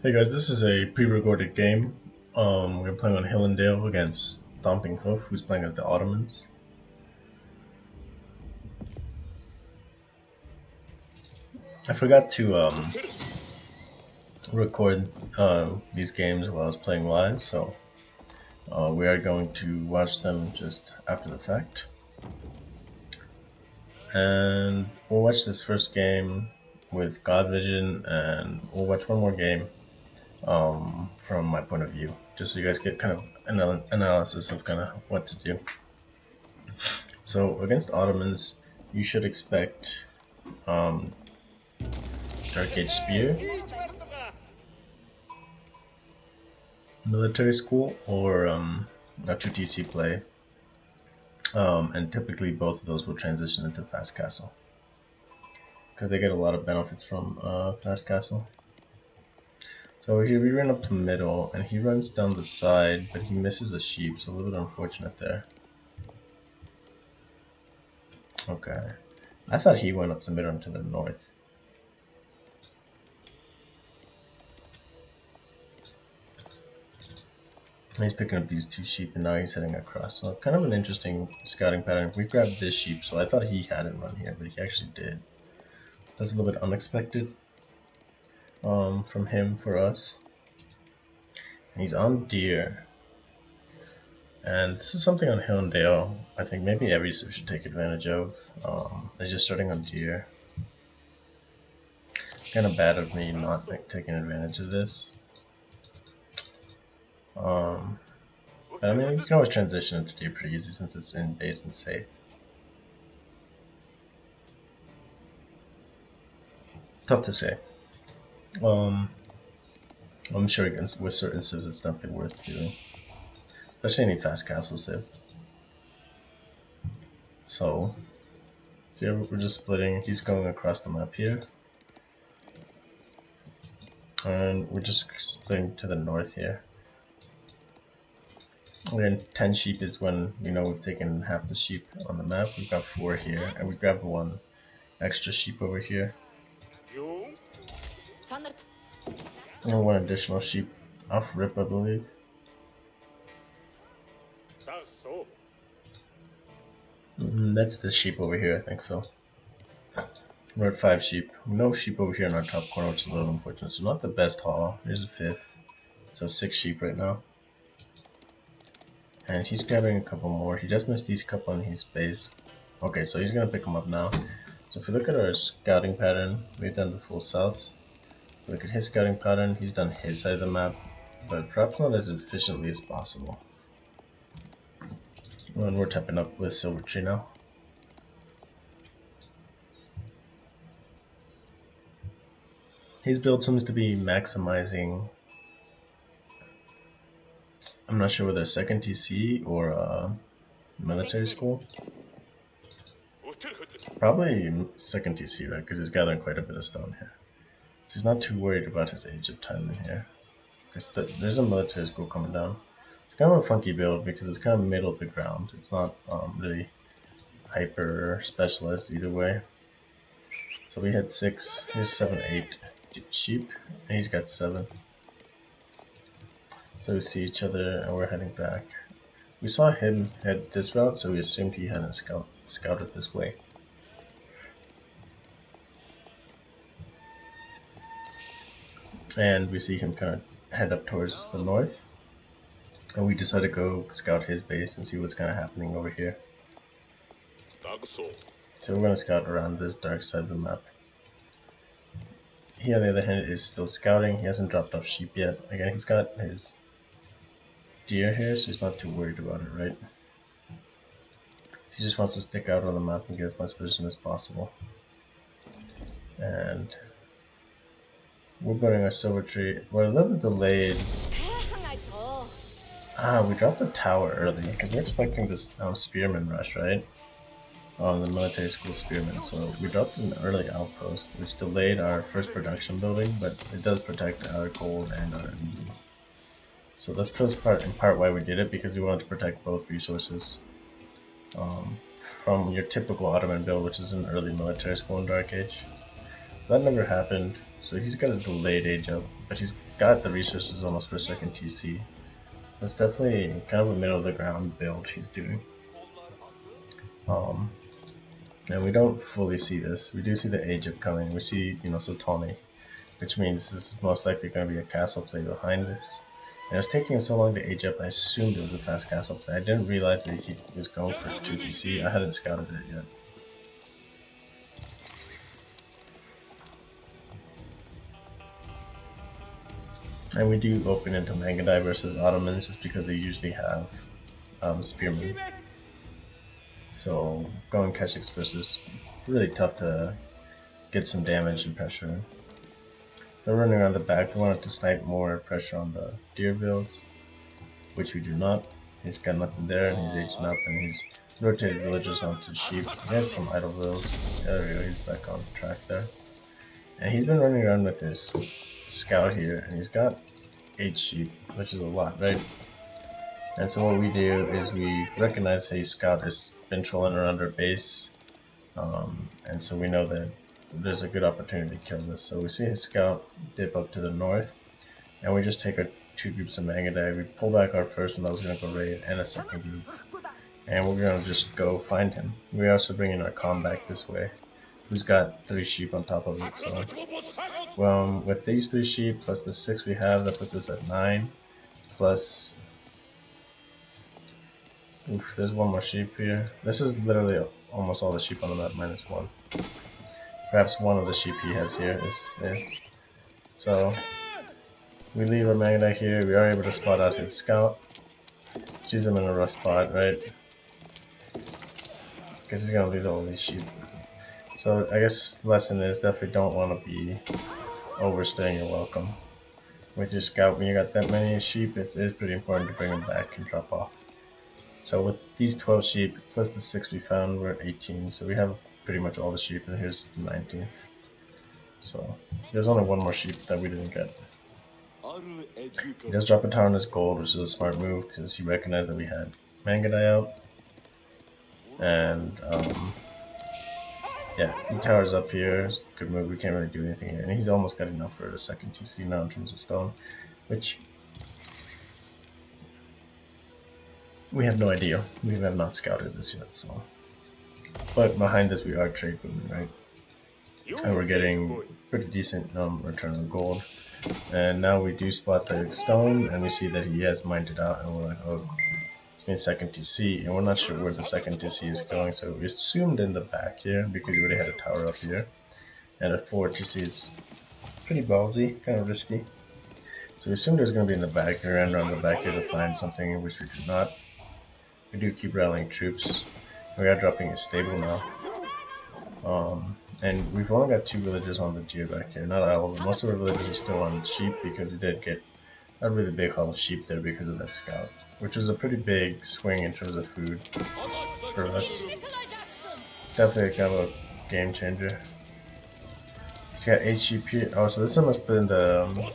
Hey guys, this is a pre-recorded game. We're playing on Hillendale against Stomping Hoof, who's playing as the Ottomans. I forgot to record these games while I was playing live, so we are going to watch them just after the fact. And we'll watch this first game with God Vision, and we'll watch one more game from my point of view, just so you guys get kind of an analysis of kind of what to do. So against Ottomans, you should expect Dark Age Spear, Military School, or a 2TC play. And typically both of those will transition into Fast Castle, because they get a lot of benefits from Fast Castle. So here we run up the middle, and he runs down the side, but he misses a sheep, so a little bit unfortunate there. Okay. I thought he went up the middle into the north. He's picking up these two sheep, and now he's heading across. So kind of an interesting scouting pattern. We grabbed this sheep, so I thought he hadn't run here, but he actually did. That's a little bit unexpected from him for us. And he's on deer. And this is something on Hill and Dale I think maybe every civ should take advantage of. They're just starting on deer. Kind of bad of me not taking advantage of this. But I mean, you can always transition into deer pretty easy since it's in base and safe. Tough to say. I'm sure with certain civs it's definitely worth doing. Especially any fast castle civ. So here we're just splitting. He's going across the map here. And we're just splitting to the north here. Again, 10 sheep is when we know we've taken half the sheep on the map. We've got 4 here, and we grabbed 1 extra sheep over here. And 1 additional sheep off rip, I believe. That's the sheep over here, I think so. We're at 5 sheep. No sheep over here in our top corner, which is a little unfortunate. So not the best haul. Here's a 5th. So 6 sheep right now. And he's grabbing a couple more. He just missed these couple in his base. Okay, so he's gonna pick them up now. So if we look at our scouting pattern, we've done the full souths. Look at his scouting pattern, he's done his side of the map, but perhaps not as efficiently as possible. And we're tapping up with Silver Tree now. His build seems to be maximizing, I'm not sure whether second TC or military school. Probably second TC, right? Because he's gathering quite a bit of stone here. She's not too worried about his Age of Time in here. Because there's a military school coming down. It's kind of a funky build because it's kind of middle of the ground. It's not really hyper specialized either way. So we had 6, here's 7, 8 sheep, and he's got 7. So we see each other and we're heading back. We saw him head this route, so we assumed he hadn't scouted this way. And we see him kind of head up towards the north. And we decided to go scout his base and see what's kind of happening over here. So we're going to scout around this dark side of the map. He, on the other hand, is still scouting. He hasn't dropped off sheep yet. Again, he's got his deer here, so he's not too worried about it, right? He just wants to stick out on the map and get as much vision as possible. And we're burning our silver tree. We're a little bit delayed. We dropped the tower early because we're expecting this spearman rush, right? On the military school spearmen, so we dropped an early outpost, which delayed our first production building, but it does protect our gold and our energy. So that's in part why we did it, because we wanted to protect both resources from your typical Ottoman build, which is an early military school in Dark Age. So that never happened. So he's got a delayed age up, but he's got the resources almost for a second TC. That's definitely kind of a middle of the ground build he's doing. Um, and we don't fully see this. We do see the age up coming. We see, Sultani, which means this is most likely going to be a castle play behind this. And it was taking him so long to age up, I assumed it was a fast castle play. I didn't realize that he was going for 2 TC. I hadn't scouted it yet. And we do open into Mangudai versus Ottomans just because they usually have spearmen. So going Keshiks versus really tough to get some damage and pressure. So running around the back, we wanted to snipe more pressure on the deer bills, which we do not. He's got nothing there, and he's aging up, and he's rotated villagers onto sheep. He has some idle bills. There we go, he's back on track there. And he's been running around with his scout here, and he's got 8 sheep, which is a lot, right? And so what we do is we recognize a scout has been trolling around our base, and so we know that there's a good opportunity to kill this. So we see his scout dip up to the north, and we just take our 2 groups of Mangudai. We pull back our first one that was going to go raid, and a second group, and we're going to just go find him. We also bring in our Khan back this way, who's got 3 sheep on top of it. So with these 3 sheep plus the 6 we have, that puts us at 9, plus there's 1 more sheep here. This is literally almost all the sheep on the map minus 1. Perhaps one of the sheep he has here is. So we leave our Mangudai here. We are able to spot out his scout. She's him in a rough spot, right? Because he's gonna lose all these sheep. So I guess the lesson is definitely don't want to be overstaying your welcome with your scout. When you got that many sheep, it is pretty important to bring them back and drop off. So with these 12 sheep plus the 6 we found, we're at 18. So we have pretty much all the sheep, and here's the 19th. So there's only 1 more sheep that we didn't get. He does drop a tower on his gold, which is a smart move because he recognized that we had Mangudai out. And yeah, he towers up here. Good move. We can't really do anything here. And he's almost got enough for a second TC now in terms of stone, which we have no idea. We have not scouted this yet, so. But behind this, we are trade booming, right? And we're getting pretty decent return on gold. And now we do spot the stone, and we see that he has mined it out, and we're like, oh, it's been second TC, and we're not sure where the second TC is going, so we assumed in the back here, because we already had a tower up here. And a 4 TC is pretty ballsy, kind of risky. So we assumed it was going to be in the back. We ran around the back here to find something, which we do not. We do keep rallying troops. We are dropping a stable now. And we've only got 2 villagers on the deer back here. Not all of them. Most of our villagers are still on sheep because we did get a really big haul of sheep there because of that scout, which was a pretty big swing in terms of food for us. Definitely kind of a game changer. He's got 8 sheep here. Oh, so this must have been the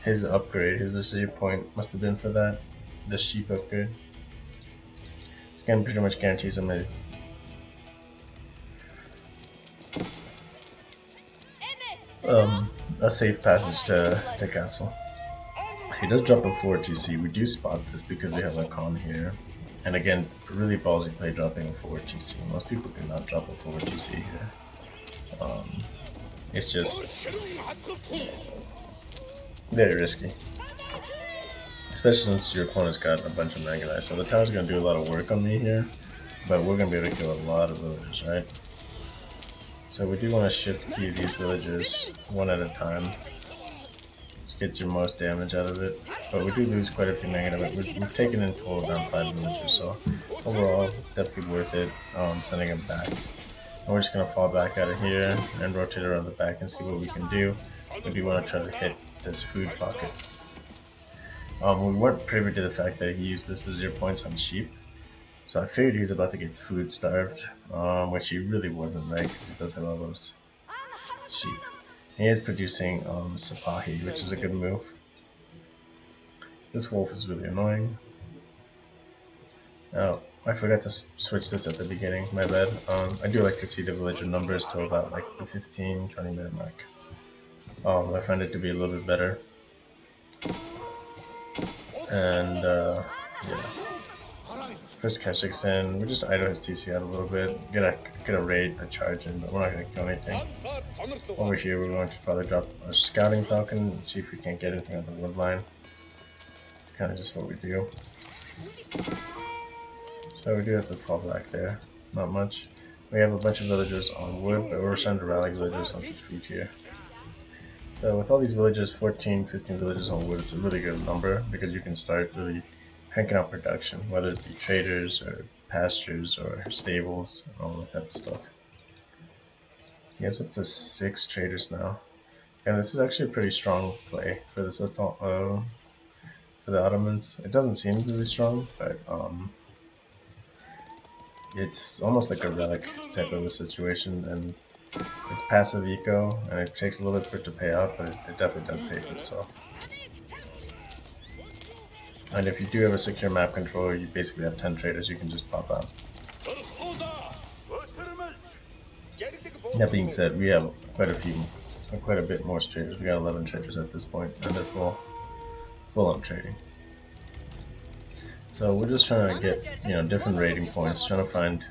his upgrade. His vizier point must have been for that. The sheep upgrade. Again, pretty much guarantees him a safe passage to castle. He does drop a 4 TC. We do spot this because we have a Khan here. And again, really ballsy play dropping a 4 TC. Most people could not drop a 4 TC here. It's just very risky. Especially since your opponent's got a bunch of Mangudai. So the tower's going to do a lot of work on me here. But we're going to be able to kill a lot of villagers, right? So we do want to shift key these villagers one at a time to get your most damage out of it. But we do lose quite a few Mangudai. We've taken in total down 5 villagers, so overall, definitely worth it sending them back. And we're just going to fall back out of here and rotate around the back and see what we can do. We do want to try to hit this food pocket. We weren't privy to the fact that he used this vizier points on sheep. So I figured he was about to get food starved, which he really wasn't, right? Because he does have all those sheep. He is producing Sipahi, which is a good move. This wolf is really annoying. Oh, I forgot to switch this at the beginning, my bad. I do like to see the villager numbers till about like the 15-20 minute mark. I find it to be a little bit better. And yeah. First Keshik's in, we just idle his TC out a little bit, get a raid, a charge in, but we're not going to kill anything. Over here, we're going to probably drop a scouting falcon and see if we can't get anything on the wood line. It's kind of just what we do. So we do have to fall back there, not much. We have a bunch of villagers on wood, but we're starting to rally villagers onto food here. So with all these villagers, 14, 15 villagers on wood, it's a really good number because you can start really cranking out production, whether it be traders or pastures or stables and all that type of stuff. He has up to 6 traders now. And this is actually a pretty strong play for this for the Ottomans. It doesn't seem really strong, but it's almost like a relic type of a situation, and it's passive eco, and it takes a little bit for it to pay off, but it definitely does pay for itself. And if you do have a secure map controller, you basically have 10 traders you can just pop out. That being said, we have quite a bit more traders. We got 11 traders at this point, and they're full on trading. So we're just trying to get, different rating points, trying to find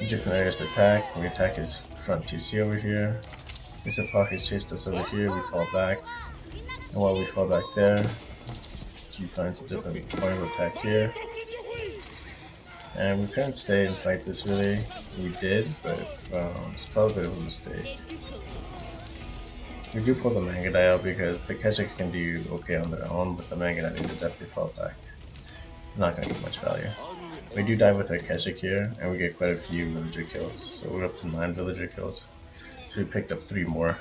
different areas to attack. We attack his front TC over here. Isapaki's chased us over here, we fall back. And while we fall back there, he finds a different point of attack here. And we couldn't stay and fight this really. We did, but it's probably a bit of a mistake. We do pull the Mangadai out because the Keshik can do okay on their own, but the Mangadai need to definitely fall back. Not gonna get much value. We do die with our Keshik here, and we get quite a few villager kills. So we're up to 9 villager kills. So we picked up 3 more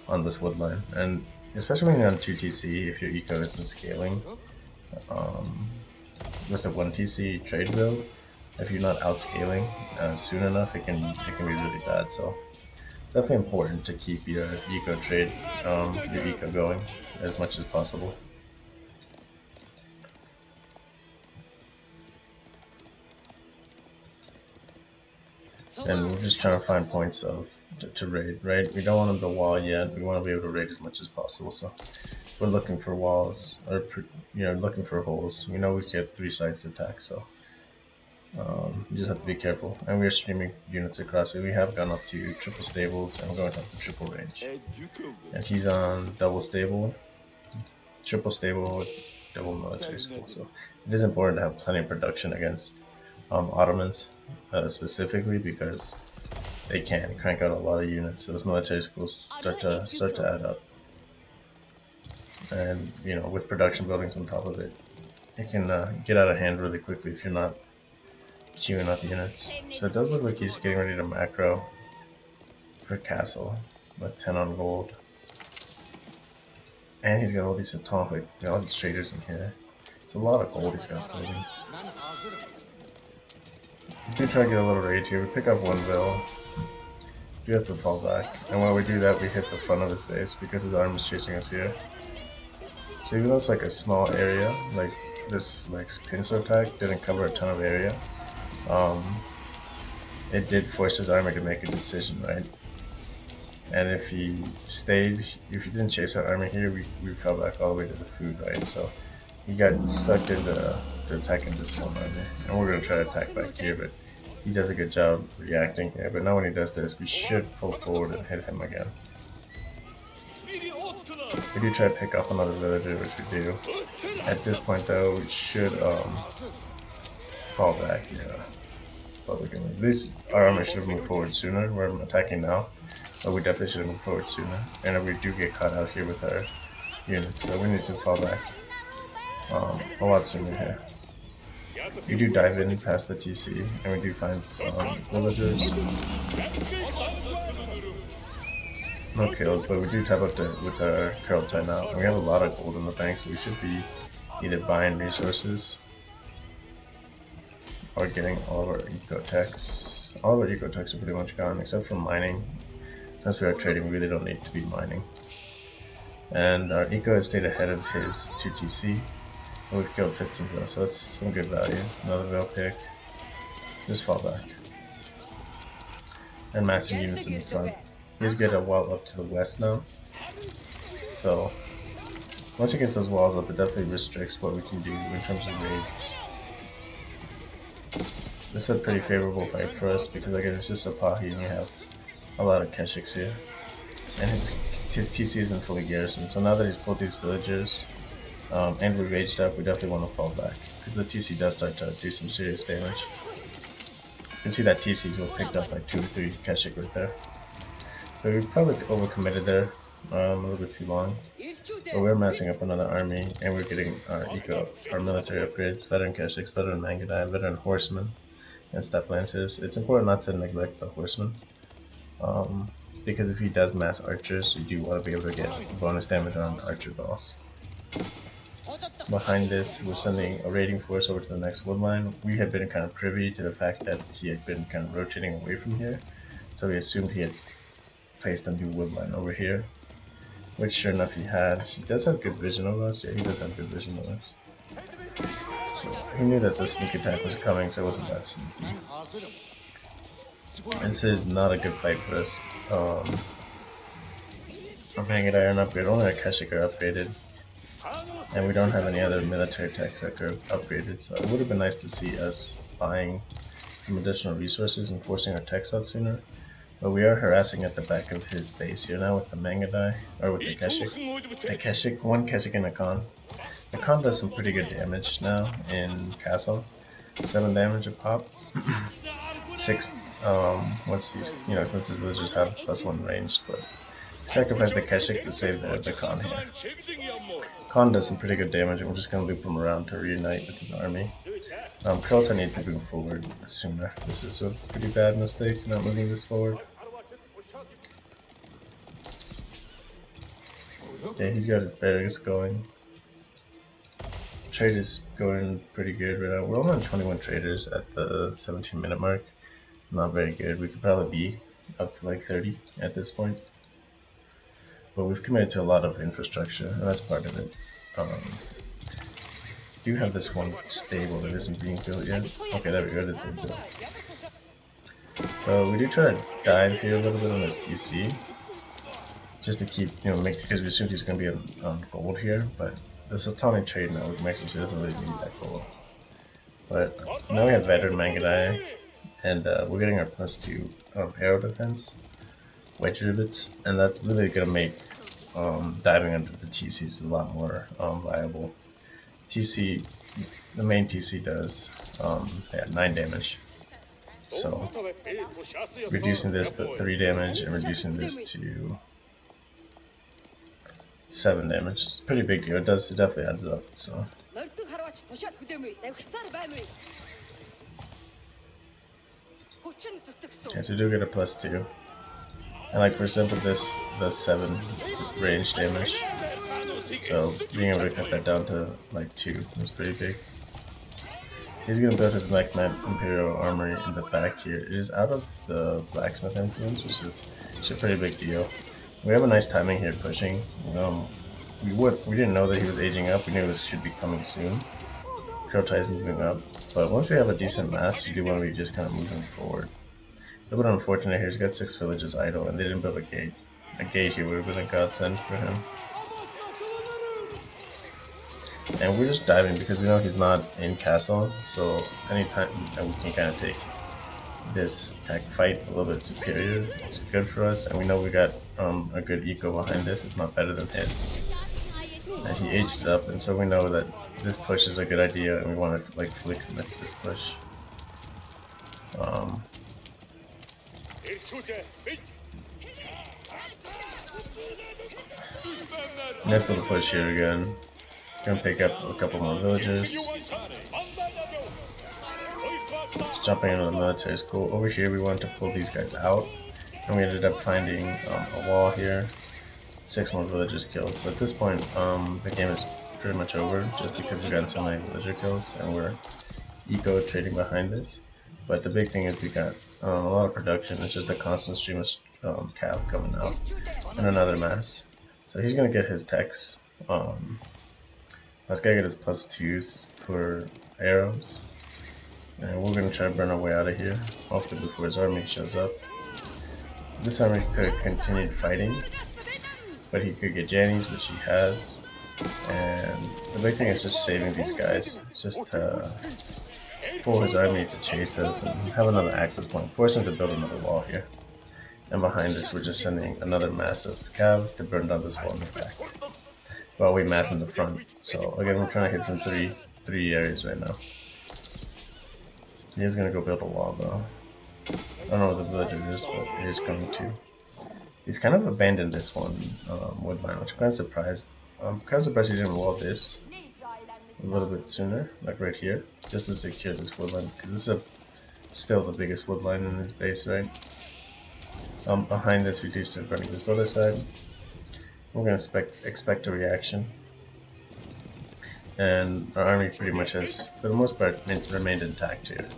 on this wood line. And especially when you're on 2 TC, if your eco isn't scaling, with a 1 TC trade build, if you're not outscaling soon enough, it can be really bad. So it's definitely important to keep your eco trade, your eco going as much as possible. And we're just trying to find points to raid, right? We don't want them to wall yet. We want to be able to raid as much as possible. So we're looking for walls, or looking for holes. We know we get 3 sides to attack, so you just have to be careful. And we're streaming units across it. We have gone up to triple stables, and we're going up to triple range. And he's on double stable, triple stable with double military school. So it is important to have plenty of production against Ottomans, specifically because they can crank out a lot of units. Those military schools start to add up, and with production buildings on top of it, it can get out of hand really quickly if you're not queuing up units. So it does look like he's getting ready to macro for castle with 10 on gold, and he's got all these atomic, all these traders in here. It's a lot of gold he's got floating. We do try to get a little raid here. We pick up 1 bill. We have to fall back, and while we do that, we hit the front of his base because his army is chasing us here. So even though it's like a small area, like this pincer attack didn't cover a ton of area, it did force his army to make a decision, right? And if he didn't chase our army here, we fell back all the way to the food, right? So he got sucked into attacking this one army, and we're going to try to attack back here, but he does a good job reacting here. But now when he does this, we should pull forward and hit him again. We do try to pick off another villager, which we do. At this point though, we should fall back, yeah. At least our army should have moved forward sooner. We're attacking now, but we definitely should have moved forward sooner. And we do get caught out here with our units, so we need to fall back a lot sooner here. We do dive in past the TC, and we do find villagers. No kills, but we do tap up with our curl tie now. And we have a lot of gold in the bank, so we should be either buying resources or getting all of our eco-techs. All of our eco-techs are pretty much gone, except for mining. Since we are trading, we really don't need to be mining. And our eco has stayed ahead of his 2 TC. And we've killed 15 vills, so that's some good value. Another vill pick. Just fall back. And massive units in the front. He's get a wall up to the west now. So once he gets those walls up, it definitely restricts what we can do in terms of raids. This is a pretty favorable fight for us because again it's just a Pahi and we have a lot of Keshiks here. And his TC isn't fully garrisoned, so now that he's pulled these villagers and we raged up, we definitely want to fall back because the TC does start to do some serious damage. You can see that TC's were picked up like 2 or 3 Keshik right there. So we probably overcommitted there a little bit too long. But we're messing up another army and we're getting our military upgrades, veteran Keshiks, veteran Mangadai, veteran horsemen, and steppe lancers. It's important not to neglect the horsemen. Because if he does mass archers, you do want to be able to get bonus damage on archer balls. Behind this, we're sending a raiding force over to the next wood line. We had been kind of privy to the fact that he had been kind of rotating away from here, so we assumed he had placed a new wood line over here, which sure enough he had. He does have good vision of us. Yeah, he does have good vision of us. So he knew that the sneak attack was coming, so it wasn't that sneaky. This is not a good fight for us. Our Mangadai aren't upgraded, only our Keshik are upgraded. And we don't have any other military techs that are upgraded, so it would have been nice to see us buying some additional resources and forcing our techs out sooner. But we are harassing at the back of his base here now with the Mangadai, or with the Keshik. The Keshik, one Keshik and a Khan. The Khan does some pretty good damage now in Castle. 7 damage a pop. 6 once these, since the villagers have +1 ranged, but sacrifice the Keshik to save the Khan here. Khan does some pretty good damage, and we're just going to loop him around to reunite with his army. Krota needs to move forward sooner. This is a pretty bad mistake, not moving this forward. Yeah, he's got his barracks going. Trade is going pretty good right now. We're only on 21 traders at the 17-minute mark. Not very good. We could probably be up to like 30 at this point. But we've committed to a lot of infrastructure, and that's part of it. Do have this one stable that isn't being built yet. Okay, there we go, it is being built. So we do try to dive here a little bit on this TC. Just to keep, because we assumed he's going to be on gold here, but this Ottoman trade now with Mexico, so he doesn't really need that gold. But now we have veteran Mangadai, and we're getting our +2 arrow defense, wedge rivets, and that's really going to make diving under the TCs a lot more viable. TC, the main TC does 9 damage, so reducing this to 3 damage and reducing this to 7 damage. It's a pretty big deal. It definitely adds up. So okay, so we do get a +2. And like for example, this does 7 range damage. So being able to cut that down to like 2 is pretty big. He's gonna build his Mechmet Imperial Armory in the back here. It is out of the blacksmith influence, which is a pretty big deal. We have a nice timing here pushing. We didn't know that he was aging up. We knew this should be coming soon. Krota is moving up, but once we have a decent mass, you do want to be just kind of moving forward. A little bit unfortunate here. He's got 6 villages idle, and they didn't build a gate. A gate here would have been a godsend for him. And we're just diving because we know he's not in castle, so anytime that we can kind of take this tech fight a little bit superior, it's good for us, and we know we got a good eco behind this, if not better than his. And he ages up, and so we know that this push is a good idea, and we want to like fully commit to this push. Nice little push here again. Gonna pick up a couple more villagers. Just jumping into the military school. Over here we wanted to pull these guys out, and we ended up finding a wall here. 6 more villagers killed. So at this point, the game is pretty much over, just because we've gotten so many villager kills, and we're eco trading behind this. But the big thing is we got a lot of production. It's just a constant stream of cav coming out, and another mass. So he's gonna get his techs Let's gotta get his +2s for arrows. And we're gonna try to burn our way out of here. Hopefully before his army shows up. This army could have continued fighting, but he could get Jannies, which he has. And the big thing is just saving these guys. It's just pull his army to chase us and have another access point. Force him to build another wall here. And behind us, we're just sending another massive cav to burn down this wall in the back. While we mass in the front. So again, we're trying to hit from three areas right now. He is gonna go build a wall though. I don't know where the villager is, but he is going to. He's kind of abandoned this one wood line, which I'm kind of surprised. I'm kind of surprised he didn't wall this a little bit sooner, like right here, just to secure this wood line, because this is still the biggest wood line in his base, right? Behind this, we do start running this other side. We're going to expect a reaction. And our army pretty much has, for the most part, remained intact here.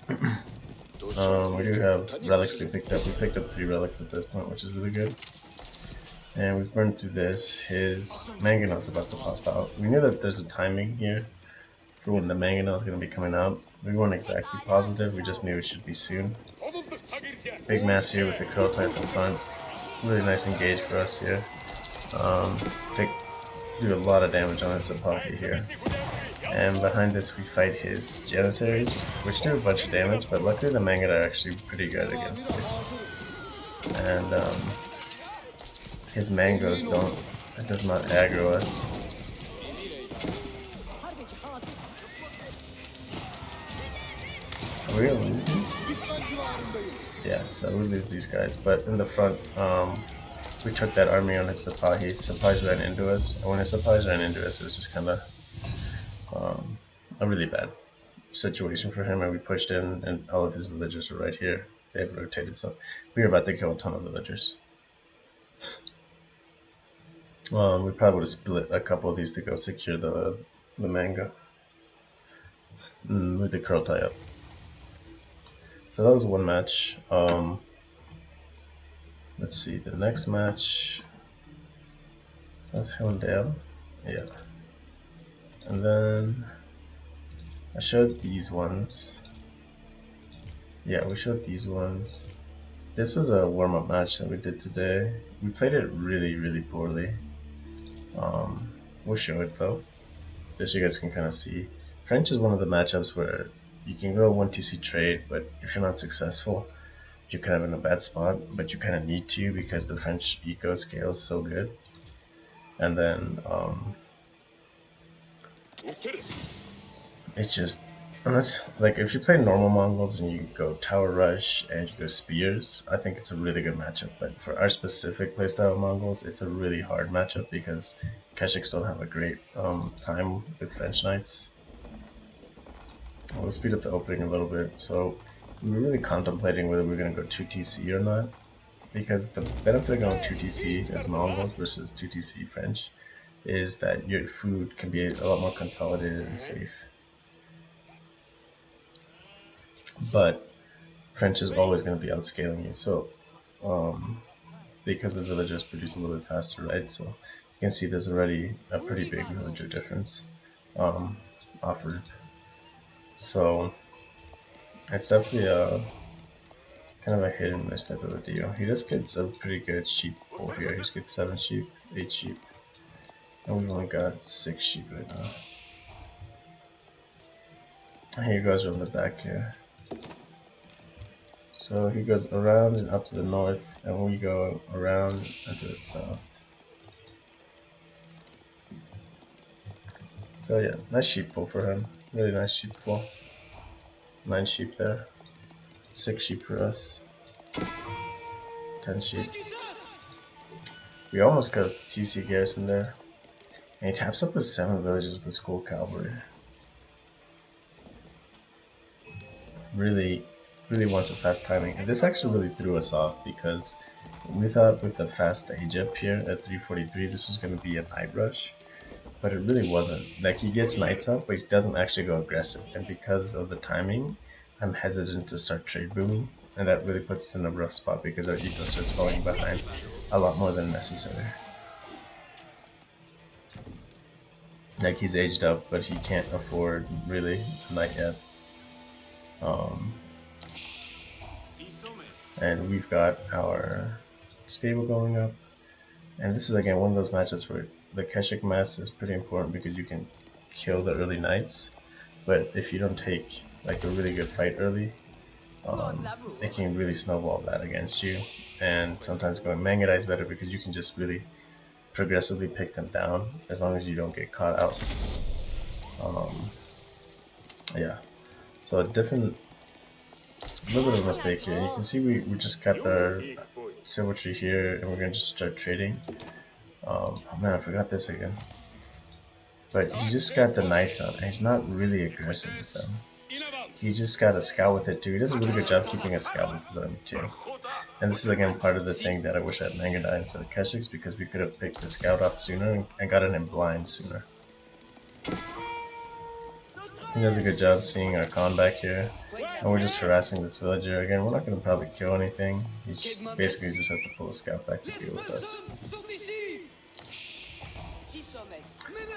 We do have relics we picked up. We picked up 3 relics at this point, which is really good. And we've burned through this. His mangonel is about to pop out. We knew that there's a timing here for when the mangonel is going to be coming out. We weren't exactly positive, we just knew it should be soon. Big mass here with the Kurultai at the front. Really nice engage for us here. Do a lot of damage on his Sapaki here. And behind this we fight his Janissaries, which do a bunch of damage, but luckily the Mangit are actually pretty good against this. And his mangoes does not aggro us. Are we gonna lose these? Yeah, so we lose these guys, but in the front, we took that army on his Sipahi. Sipahis ran into us, and when his Sipahis ran into us, it was just kind of a really bad situation for him, and we pushed in, and all of his villagers were right here. They had rotated, so we were about to kill a ton of villagers. We probably would have split a couple of these to go secure the manga with the Kurultai up. So that was one match. Let's see, the next match. That's Hillendale. Yeah. And then I showed these ones. Yeah, we showed these ones. This was a warm-up match that we did today. We played it really, really poorly. We'll show it though, just so you guys can kind of see. French is one of the matchups where you can go 1TC trade, but if you're not successful, you're kind of in a bad spot, but you kind of need to because the French eco scale is so good. And then it's just, unless, like, if you play normal Mongols and you go Tower Rush and you go Spears, I think it's a really good matchup. But for our specific playstyle of Mongols, it's a really hard matchup because Keshiks don't have a great time with French Knights. We'll speed up the opening a little bit. So we were really contemplating whether we are going to go 2TC or not, because the benefit of going 2TC as Mongols versus 2TC French is that your food can be a lot more consolidated and safe. But French is always going to be outscaling you, so because the villagers produce a little bit faster, right? So you can see there's already a pretty big villager difference offered. So it's definitely a kind of a hit and miss type of a deal. He just gets a pretty good sheep pool here. He just gets 7 sheep, 8 sheep, and we've only got 6 sheep right now. And here goes around the back here. So he goes around and up to the north, and we go around and to the south. So yeah, nice sheep pool for him. Really nice sheep pool. 9 sheep there. 6 sheep for us. 10 sheep. We almost got TC garrison there. And he taps up with 7 villages with the school cavalry. Really wants a fast timing. And this actually really threw us off because we thought with the fast age up here at 343 this was going to be a night rush, but it really wasn't. Like, he gets knights up, but he doesn't actually go aggressive, and because of the timing I'm hesitant to start trade booming, and that really puts us in a rough spot because our eco starts falling behind a lot more than necessary. Like he's aged up, but he can't afford really not yet. And we've got our stable going up. And this is again one of those matchups where the Keshik mess is pretty important because you can kill the early knights, but if you don't take like a really good fight early, it can really snowball that against you. And sometimes going Mangudai is better because you can just really progressively pick them down as long as you don't get caught out. Yeah, so a little bit of a mistake here. You can see we just kept our silver tree here and we're gonna just start trading. Oh man, I forgot this again. But he just got the knights on and he's not really aggressive with them. He just got a scout with it too. He does a really good job keeping a scout with his army too. And this is again part of the thing that I wish I had Mangudai instead of Keshiks because we could have picked the scout off sooner and got it in blind sooner. He does a good job seeing our Khan back here. And we're just harassing this villager. Again, we're not going to probably kill anything. He basically just has to pull a scout back to deal with us.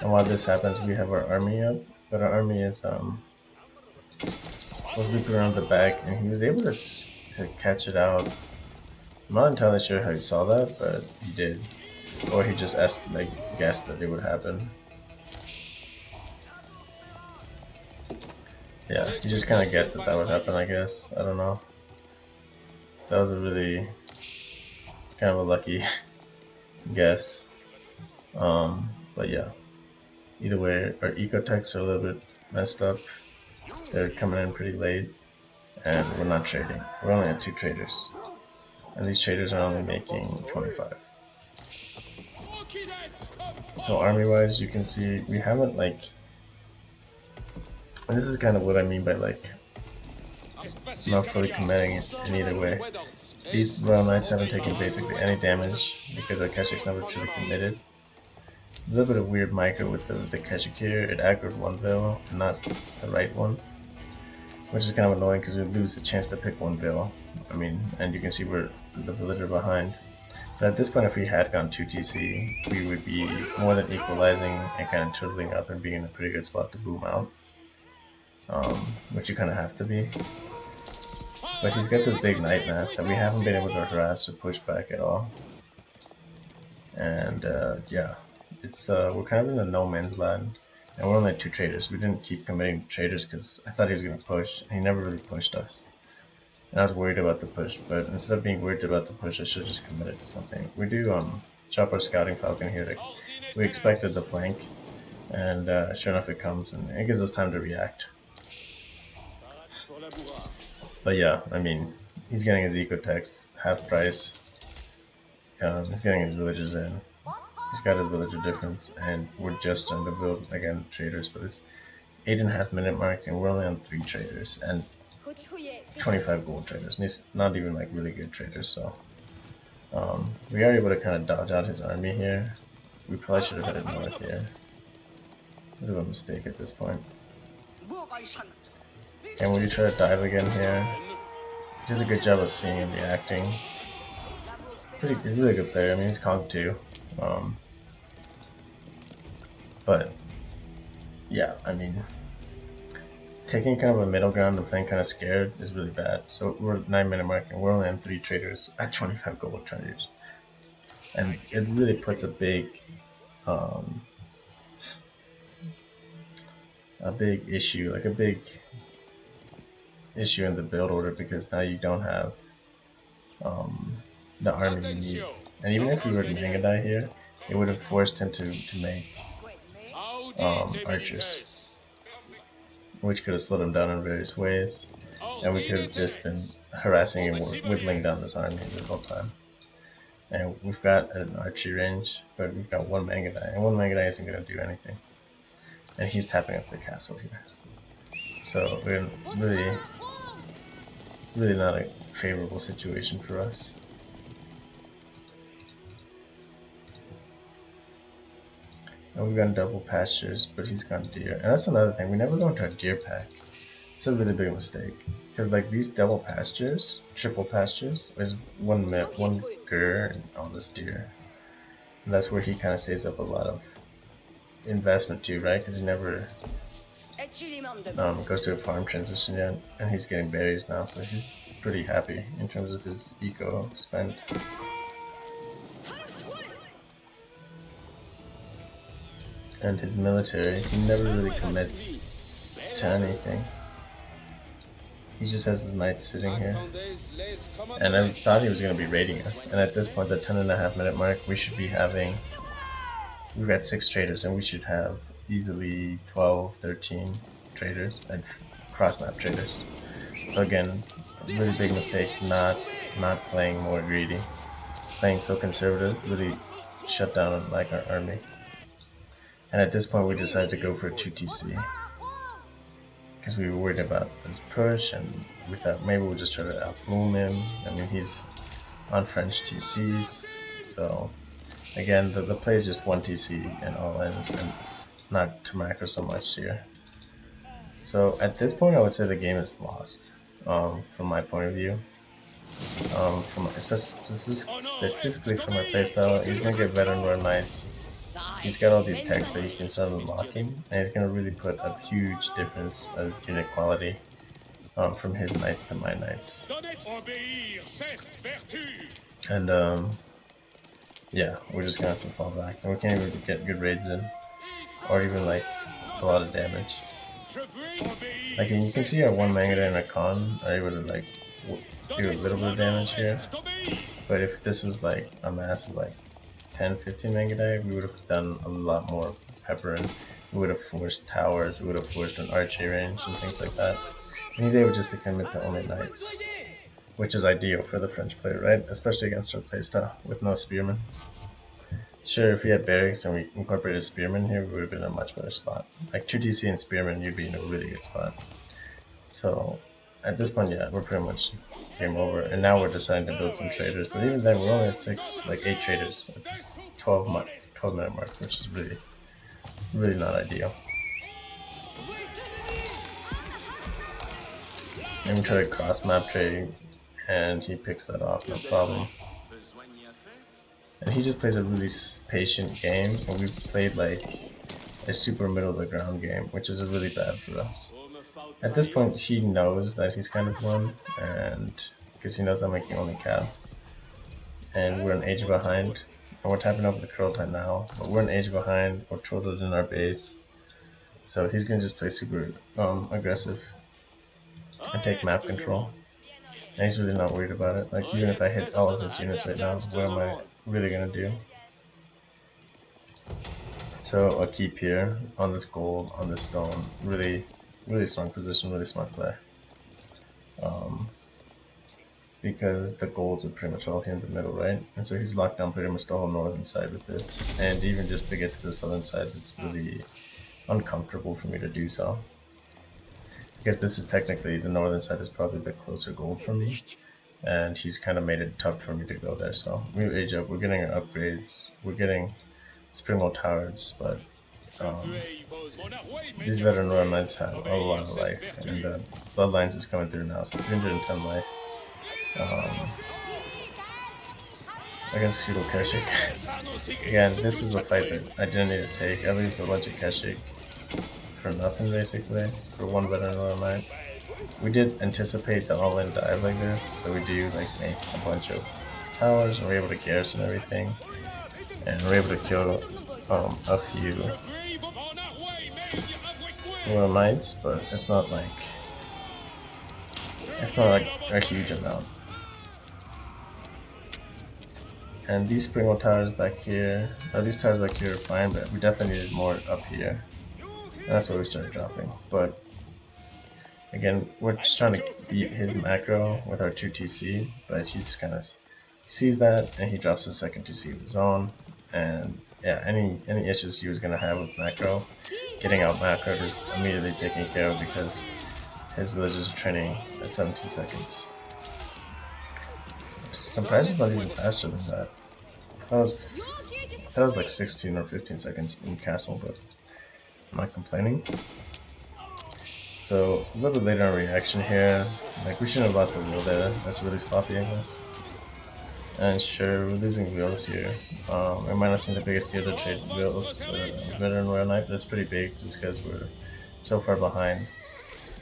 And while this happens, we have our army up. But our army is was looping around the back, and he was able to catch it out. I'm not entirely sure how he saw that, but he did. Or he just guessed that it would happen. Yeah, he just kind of guessed that would happen, I guess. I don't know. That was a really kind of a lucky guess. But yeah. Either way, our ecotechs are a little bit messed up. They're coming in pretty late, and we're not trading. We're only at 2 traders. And these traders are only making 25. So army-wise, you can see we haven't and this is kind of what I mean by not fully committing in either way. These Royal Knights haven't taken basically any damage because our Keshik's never truly committed. A little bit of weird micro with the Keshik here. It aggroed one Vil, not the right one, which is kind of annoying because we lose the chance to pick one Vil. I mean, and you can see we're the villager behind. But at this point, if we had gone 2 TC, we would be more than equalizing and kind of turtling up and being in a pretty good spot to boom out. Which you kind of have to be. But he's got this big knight mass that we haven't been able to harass or push back at all. And yeah, it's we're kind of in a no man's land, and we're only at 2 traders. We didn't keep committing to traders because I thought he was going to push, and he never really pushed us. And I was worried about the push, but instead of being worried about the push, I should have just committed to something. We do chop our scouting falcon here. We expected the flank, and sure enough it comes, and it gives us time to react. But yeah, I mean, he's getting his ecotechs half price. He's getting his villagers in. He's got his villager difference, and we're just starting to build again traders. But it's 8.5 minute mark, and we're only on 3 traders and 25 gold traders. And he's not even really good traders. So we are able to kind of dodge out his army here. We probably should have headed north here. Bit of a mistake at this point. And when you try to dive again here, he does a good job of seeing and reacting. He's a really good player. I mean, he's Kong too. But yeah, I mean, taking kind of a middle ground and playing kind of scared is really bad. So we're 9 minute mark and we're only on 3 traders at 25 gold traders. And it really puts a big issue, a big issue in the build order because now you don't have the army you need. And even if we were to Mangudai here, it would have forced him to make archers, which could have slowed him down in various ways, and we could have just been harassing and whittling down this army this whole time. And we've got an archery range, but we've got 1 Mangudai, and 1 Mangudai isn't going to do anything. And he's tapping up the castle here. So we're really not a favorable situation for us. And we've got double pastures, but he's got deer. And that's another thing, we never go into a deer pack. It's a really big mistake. Because these double pastures, triple pastures, is one gur and all this deer. And that's where he kind of saves up a lot of investment too, right? Because he never goes to a farm transition yet, and he's getting berries now, so he's pretty happy in terms of his eco spend. And his military, he never really commits to anything. He just has his knights sitting here. And I thought he was going to be raiding us. And at this point, the 10.5 minute mark, we should be having... We've got 6 traders, and we should have easily 12, 13 traders, and cross-map traders. So again, a really big mistake not playing more greedy. Playing so conservative really shut down like our army. And at this point, we decided to go for a 2TC. Because we were worried about this push, and we thought maybe we'll just try to outboom him. I mean, he's on French TCs, so again, the play is just 1 TC and all in, and not to macro so much here. So at this point, I would say the game is lost, from my point of view. Specifically from our playstyle, he's gonna get veteran Royal Knights. He's got all these techs that he can start unlocking, and he's going to really put a huge difference of unit quality from his knights to my knights. And yeah, we're just going to have to fall back, and we can't even get good raids in, or even like a lot of damage. Like, and you can see our 1 Mangada and a Khan are able to like do a little bit of damage here, but if this was like a massive like 10-15 Mangada, we would have done a lot more peppering. We would have forced towers, we would have forced an archery range and things like that. And he's able just to commit to only knights, which is ideal for the French player, right? Especially against our playstyle with no spearmen. Sure, if we had barracks and we incorporated spearmen here, we would have been in a much better spot. Like 2TC and spearmen, you'd be in a really good spot. So at this point, yeah, we're pretty much game over, and now we're deciding to build some traders. But even then, we're only at 8 traders at the 12 minute mark, which is really not ideal. And we try to cross map trade, and he picks that off, no problem. And he just plays a really patient game, and we played like a super middle of the ground game, which is really bad for us. At this point, he knows that he's kind of won, and because he knows I'm making only cow, and we're an age behind. And we're tapping up the curl time now, but we're an age behind. We're totaled in our base, so he's gonna just play super aggressive and take map control. And he's really not worried about it. Like, even if I hit all of his units right now, what am I really gonna do? So I'll keep here on this gold, on this stone. Really strong position, really smart play. Because the golds are pretty much all here in the middle, right? And so he's locked down pretty much the whole northern side with this. And even just to get to the southern side, it's really uncomfortable for me to do so. Because this is technically, the northern side is probably the closer gold for me. And he's kind of made it tough for me to go there. So we age up, we're getting our upgrades, we're getting Springwall Towers, but these veteran Royal Knights have a lot of life, and Bloodlines is coming through now, so 310 life against Feudal Keshik. Again, this is a fight that I didn't need to take. I lose a bunch of Keshik for nothing, basically, for 1 veteran Royal Knight. We did anticipate the all-in dive like this, so we do like make a bunch of towers, and we're able to garrison everything, and we're able to kill a few Royal Knights, but it's not like a huge amount. And these Springwall Towers back here, these towers back here are fine, but we definitely needed more up here. And that's where we started dropping. But again, we're just trying to beat his macro with our 2TC, but he's kind of sees that, and he drops his second TC of his own. And yeah, any issues he was going to have with macro, getting out macro is immediately taken care of because his villagers are training at 17 seconds. Surprised it's not even faster than that. I thought it was like 16 or 15 seconds in castle, but I'm not complaining. So a little bit later on reaction here, like we shouldn't have lost the wheel there. That's really sloppy, I guess. And sure, we're losing wheels here. I might not seem the biggest deal to trade wheels, but veteran royal knight, that's pretty big just because we're so far behind.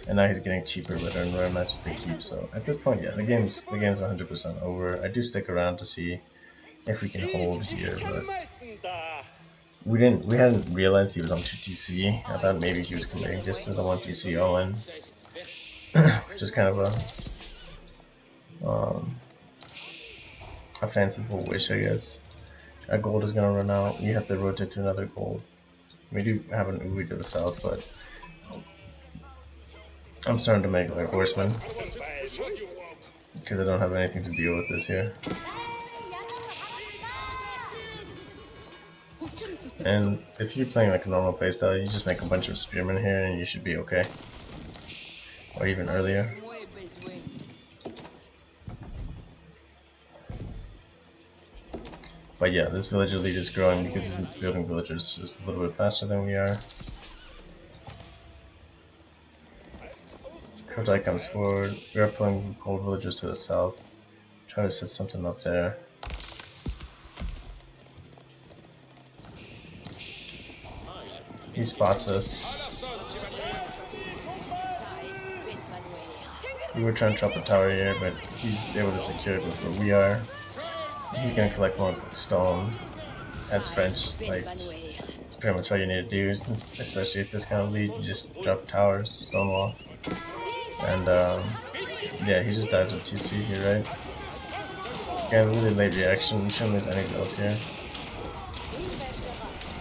And now he's getting cheaper veteran royal knights with the keep. So at this point, yeah, the game's 100% over. I do stick around to see if we can hold here, but we hadn't realized he was on 2TC. I thought maybe he was committing just to the 1TC all-in, which is kind of a fanciful wish, I guess. Our gold is gonna run out. We have to rotate to another gold. We do have an Uwe to the south, but I'm starting to make like horsemen because I don't have anything to deal with this here. And if you're playing like a normal playstyle, you just make a bunch of spearmen here and you should be okay. Or even earlier. But yeah, this villager lead is growing because he's building villagers just a little bit faster than we are. Kotai comes forward. We are pulling gold villagers to the south. Try to set something up there. He spots us. We were trying to drop a tower here, but he's able to secure it before we are. He's gonna collect more stone as French. Like, it's pretty much all you need to do, especially if this kind of lead. You just drop towers, stone wall. And yeah, he just dies with TC here, right? Again, really late reaction. We shouldn't lose any bills here.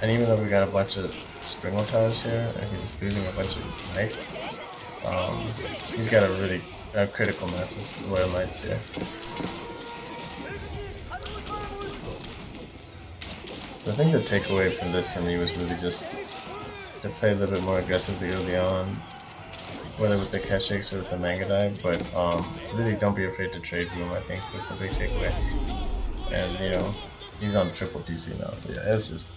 And even though we got a bunch of Springwell towers here, and he's losing a bunch of knights, he's got a really critical mass of royal knights here. So I think the takeaway from this for me was really just to play a little bit more aggressively early on, whether with the Keshiks or with the Mangadai, but really don't be afraid to trade room, I think, was the big takeaway. And, you know, he's on triple TC now, so yeah, it's just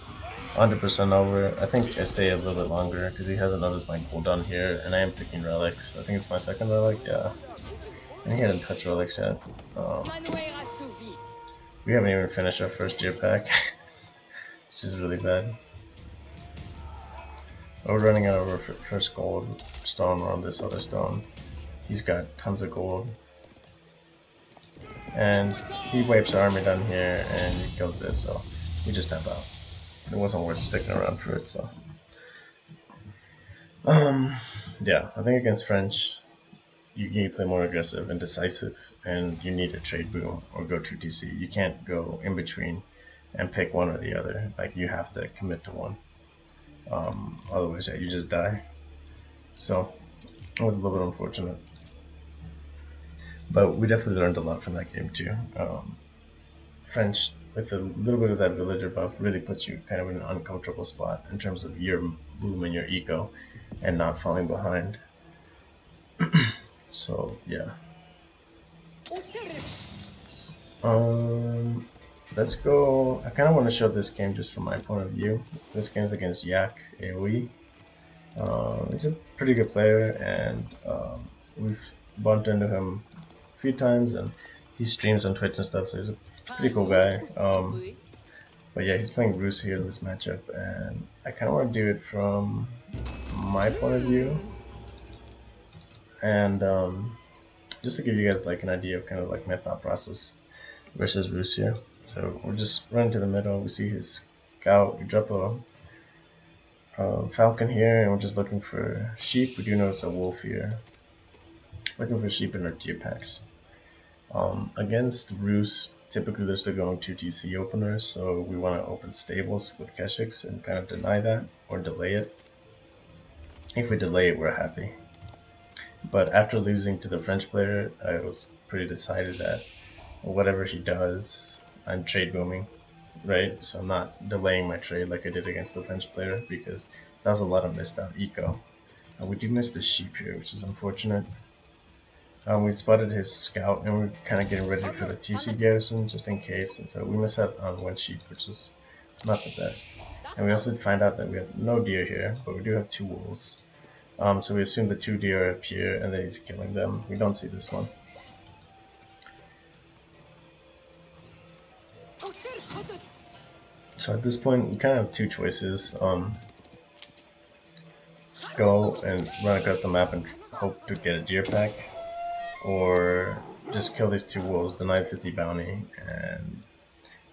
100% over. I think I stay a little bit longer because he hasn't noticed my cooldown here, and I am picking relics. I think it's my second relic, yeah. And he hadn't touched relics yet. We haven't even finished our first gear pack. This is really bad. We're running out of our first gold stone on this other stone. He's got tons of gold. And he wipes our army down here and he kills this, so we just tap out. It wasn't worth sticking around for it, so. Yeah, I think against French, you need to play more aggressive and decisive, and you need to trade boom or go 2TC. You can't go in between and pick one or the other. Like, you have to commit to one. Otherwise, yeah, you just die. So, it was a little bit unfortunate. But we definitely learned a lot from that game, too. French, with a little bit of that villager buff, really puts you kind of in an uncomfortable spot in terms of your boom and your eco and not falling behind. So, yeah. Let's go. I kind of want to show this game just from my point of view. This game's against Yak AoE. He's a pretty good player, and we've bumped into him a few times, and he streams on Twitch and stuff, so he's a pretty cool guy. But yeah, he's playing Bruce here in this matchup, and I kind of want to do it from my point of view, and just to give you guys like an idea of kind of like my thought process versus Bruce here. So we're just running to the middle. We see his scout. We drop a falcon here, and we're just looking for sheep. We do notice a wolf here. Looking for sheep in our gear packs. Against Roos, typically they're still going 2TC openers, so we want to open stables with Keshiks and kind of deny that or delay it. If we delay it, we're happy. But after losing to the French player, I was pretty decided that whatever he does, I'm trade booming, right? So I'm not delaying my trade like I did against the French player because that was a lot of missed out eco. We do miss the sheep here, which is unfortunate. We'd spotted his scout and we're kind of getting ready for the TC garrison just in case, and so we missed out on one sheep, which is not the best. And we also find out that we have no deer here, but we do have 2 wolves. So we assume the 2 deer are up here and that he's killing them. We don't see this one. So at this point, we kind of have two choices. Go and run across the map and hope to get a deer pack, or just kill these two wolves, deny 50 bounty, and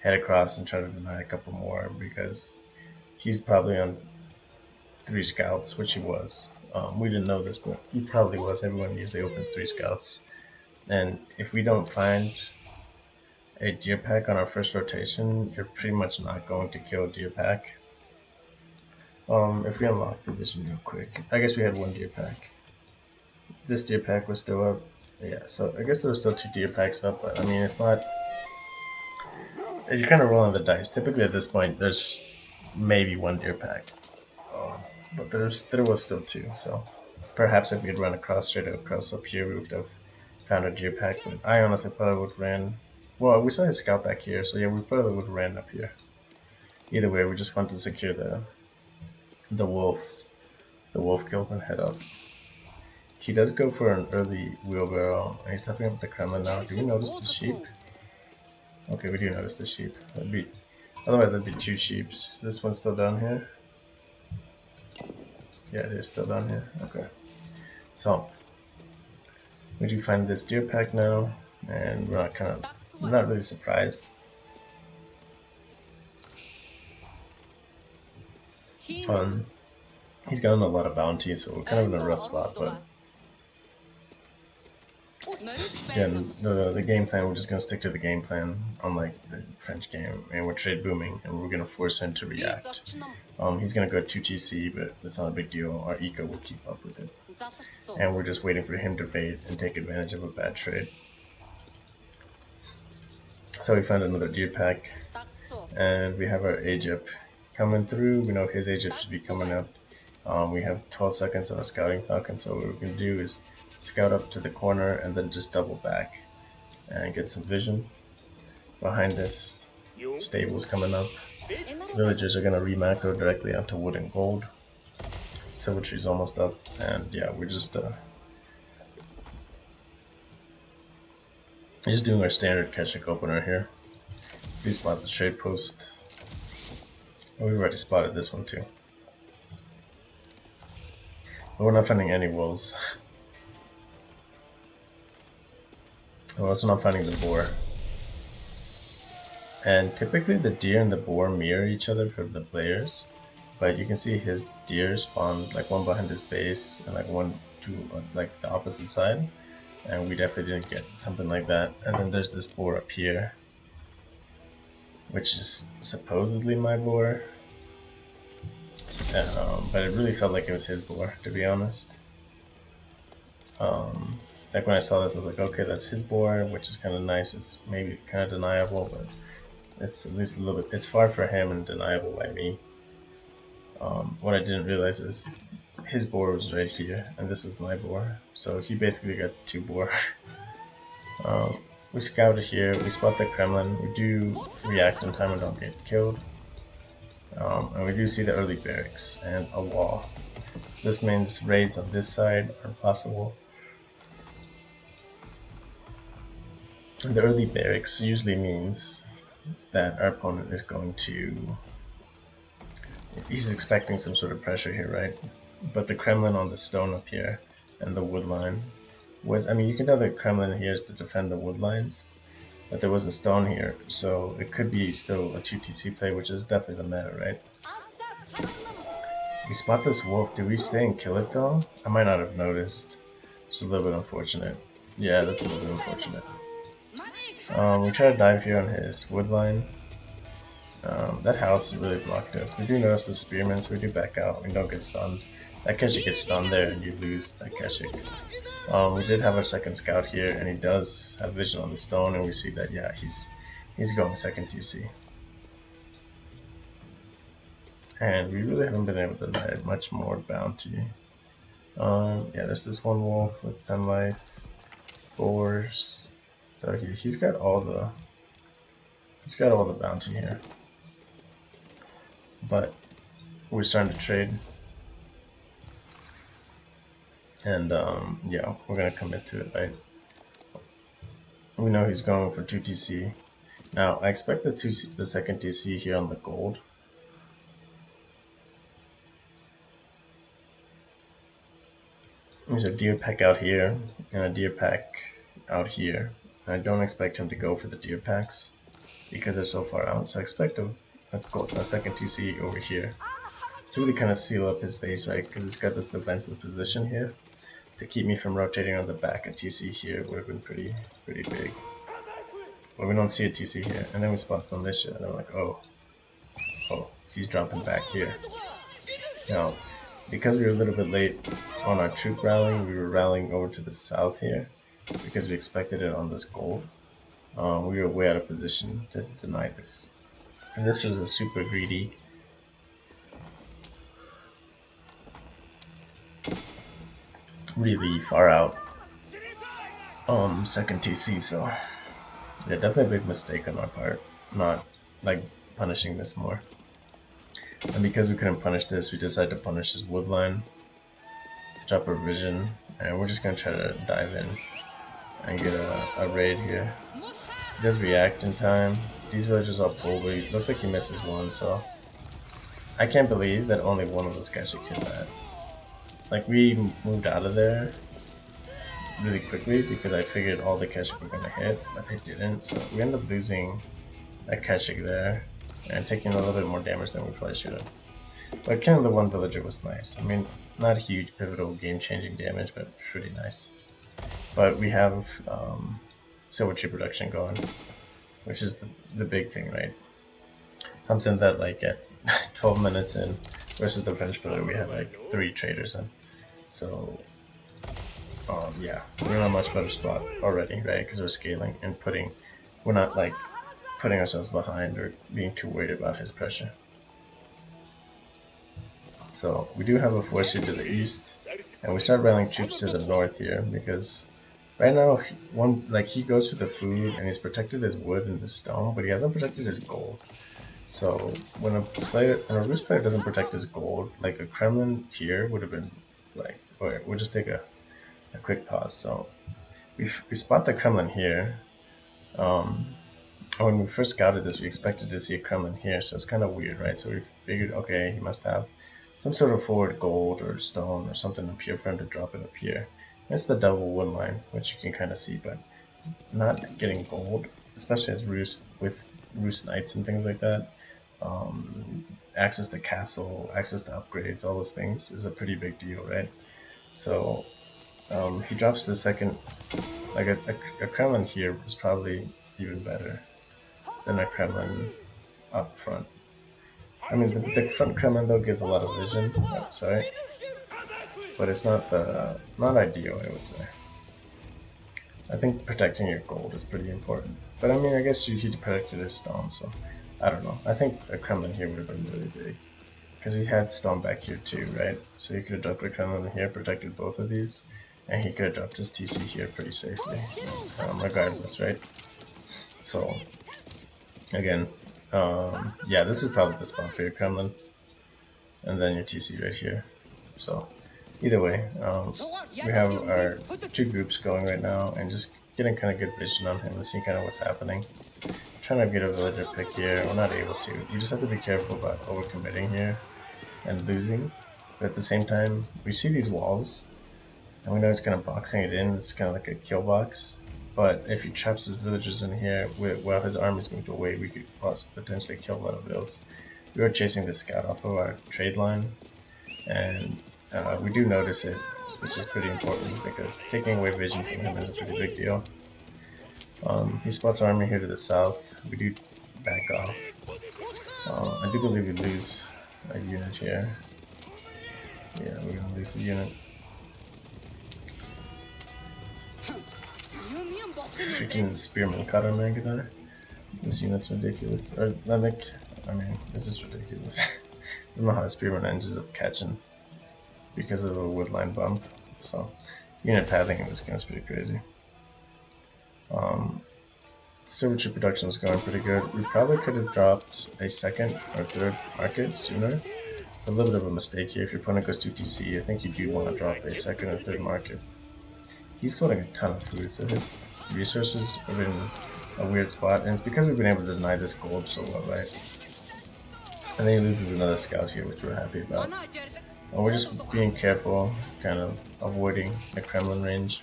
head across and try to deny a couple more, because he's probably on 3 scouts, which he was. We didn't know this, but he probably was. Everyone usually opens 3 scouts. And if we don't find a deer pack on our first rotation, you're pretty much not going to kill a deer pack. If we unlock the vision real quick, I guess we had 1 deer pack. This deer pack was still up. Yeah, so I guess there were still 2 deer packs up, but I mean, it's not. You're kind of rolling the dice. Typically at this point, there's maybe 1 deer pack, but there was still 2. So perhaps if we had run straight across up here, we would have found a deer pack. But I honestly probably would have ran. Well, we saw his scout back here, so yeah, we probably would have ran up here. Either way, we just want to secure the wolf kills and head up. He does go for an early wheelbarrow, and he's stepping up the Kremlin now. Do we notice the sheep? Okay, we do notice the sheep. Otherwise that'd be 2 sheep. Is this one still down here? Yeah, it is still down here. Okay. So we do find this deer pack now, and we're not really surprised. He's gotten a lot of bounty, so we're kind of in a rough spot, but again, the game plan, we're just going to stick to the game plan, unlike the French game, and we're trade booming, and we're going to force him to react. He's going to go 2TC, but it's not a big deal. Our eco will keep up with it. And we're just waiting for him to bait and take advantage of a bad trade. So we found another deer pack, and we have our Egypt coming through. We know his Egypt should be coming up. We have 12 seconds on our scouting falcon, so what we're going to do is scout up to the corner and then just double back and get some vision. Behind this, stables coming up. Villagers are going to re-macro directly onto wood and gold. Silvertree's almost up, and yeah, we're just doing our standard Keshik opener here. We spot the trade post. Oh, we've already spotted this one too. But we're not finding any wolves. We're also not finding the boar. And typically the deer and the boar mirror each other for the players, but you can see his deer spawned like one behind his base and like one to like the opposite side, and we definitely didn't get something like that. And then there's this boar up here, which is supposedly my boar, but it really felt like it was his boar, to be honest. Like when I saw this, I was like, okay, that's his boar, which is kind of nice. It's maybe kind of deniable, but it's at least a little bit. It's far for him and deniable by me. What I didn't realize is his boar was right here, and this is my boar. So he basically got 2 boar. We scouted here. We spot the Kremlin. We do react in time and don't get killed. And we do see the early barracks and a wall. This means raids on this side are possible. The early barracks usually means that our opponent is going to... He's expecting some sort of pressure here, right? But the Kremlin on the stone up here and the wood line was... I mean, you can tell the Kremlin here is to defend the wood lines, but there was a stone here, so it could be still a 2TC play, which is definitely the meta, right? We spot this wolf. Do we stay and kill it though? I might not have noticed. It's a little bit unfortunate. Yeah, that's a little bit unfortunate. We try to dive here on his wood line. That house really blocked us. We do notice the spearmen, so we do back out. We don't get stunned. That Keshik gets stunned there, and you lose that Keshik. We did have our second scout here, and he does have vision on the stone, and we see that, yeah, he's going second TC. And we really haven't been able to deny much more bounty. Yeah, there's this one wolf with 10 life, boars. So he's got all the bounty here. But we're starting to trade. And yeah, we're gonna commit to it, right? We know he's going for 2TC. Now, I expect the second TC here on the gold. There's a deer pack out here and a deer pack out here. I don't expect him to go for the deer packs because they're so far out. So I expect a second TC over here to really kind of seal up his base, right? Because it's got this defensive position here to keep me from rotating on the back. A TC here would have been pretty big. But we don't see a TC here, and then we spot on this shit, and I'm like, oh, he's dropping back here. Now, because we were a little bit late on our troop rallying, we were rallying over to the south here because we expected it on this gold. We were way out of position to deny this. And this was a super greedy, really far out second TC, so yeah, definitely a big mistake on our part, not like punishing this more. And because we couldn't punish this, we decided to punish his wood line, drop a vision, and we're just gonna try to dive in and get a raid here. He does react in time. These villagers all pull, but he looks like he misses one, so I can't believe that only one of those guys should kill that. Like, we moved out of there really quickly because I figured all the Keshik were gonna hit, but they didn't, so we ended up losing a Keshik there and taking a little bit more damage than we probably should have. But killing the one villager was nice. I mean, not huge, pivotal, game-changing damage, but pretty nice. But we have silver tree production going, which is the big thing, right? Something that, like, at 12 minutes in versus the French pillar, we had like 3 traders in. So yeah, we're in a much better spot already, right? Because we're scaling and we're not like putting ourselves behind or being too worried about his pressure. So we do have a force here to the east, and we start rallying troops to the north here because right now he goes for the food and he's protected his wood and his stone, but he hasn't protected his gold. So when a Rus player doesn't protect his gold, like a Kremlin here would have been like, wait, we'll just take a quick pause. So we spot the Kremlin here. When we first scouted this, we expected to see a Kremlin here, so it's kind of weird, right? So we figured, okay, he must have some sort of forward gold or stone or something up here for him to drop it up here. It's the double wood line, which you can kind of see, but not getting gold, especially as Rus with Rus Knights and things like that. Access to castle, access to upgrades, all those things is a pretty big deal, right? So he drops the second, like a Kremlin here was probably even better than a Kremlin up front. I mean, the front Kremlin though gives a lot of vision. Oh, sorry, but it's not ideal, I would say. I think protecting your gold is pretty important. But I mean, I guess he protected his stone, so I don't know. I think a Kremlin here would have been really big because he had stone back here too, right? So he could have dropped a Kremlin here, protected both of these, and he could have dropped his TC here pretty safely, regardless, right? So again, yeah, this is probably the spot for your Kremlin, and then your TC right here. So either way, we have our 2 groups going right now, and just getting kind of good vision on him and seeing kind of what's happening. Trying to get a villager pick here, we're not able to. You just have to be careful about overcommitting here and losing. But at the same time, we see these walls, and we know he's kind of boxing it in. It's kind of like a kill box. But if he traps his villagers in here while his army's moved away, we could potentially kill a lot of vills. We are chasing this scout off of our trade line, and we do notice it, which is pretty important because taking away vision from him is a pretty big deal. He spots our army here to the south. We do back off. I do believe we lose a unit here. Yeah, we're gonna lose a unit. Freaking spearman caught our Mangadar. This unit's ridiculous. Or, I mean, this is ridiculous. I don't know how a spearman ends up catching because of a woodline bump. So, unit pathing in this game is pretty crazy. Silver tree production is going pretty good. We probably could have dropped a second or third market sooner. It's a little bit of a mistake here. If your opponent goes to TC, I think you do want to drop a second or third market. He's floating a ton of food, so his resources have been a weird spot, and it's because we've been able to deny this gold so well, right? And then he loses another scout here, which we're happy about. And we're just being careful, kind of avoiding the Kremlin range,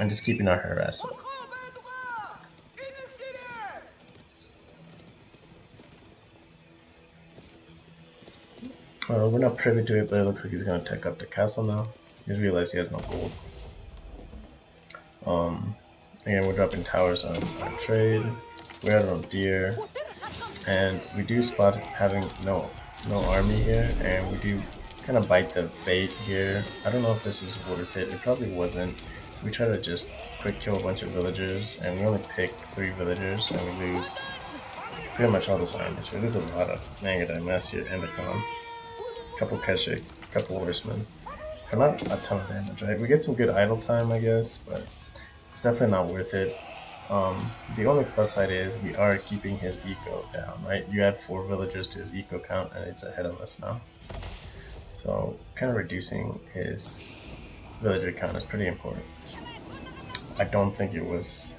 and just keeping our harass up. We're not privy to it, but it looks like he's going to tech up the castle now. He's realized he has no gold. Again, we're dropping towers on our trade. We're out on deer, and we do spot having no army here, and we do kind of bite the bait here. I don't know if this is worth it. It probably wasn't. We try to just quick kill a bunch of villagers, and we only pick 3 villagers, and we lose pretty much all this army. So we lose a lot of Mangudai, Massir, and a couple Keshik, couple horsemen. For not a ton of damage, right? We get some good idle time, I guess, but it's definitely not worth it. The only plus side is we are keeping his eco down, right? You add 4 villagers to his eco count, and it's ahead of us now. So kind of reducing his villager count is pretty important. I don't think it was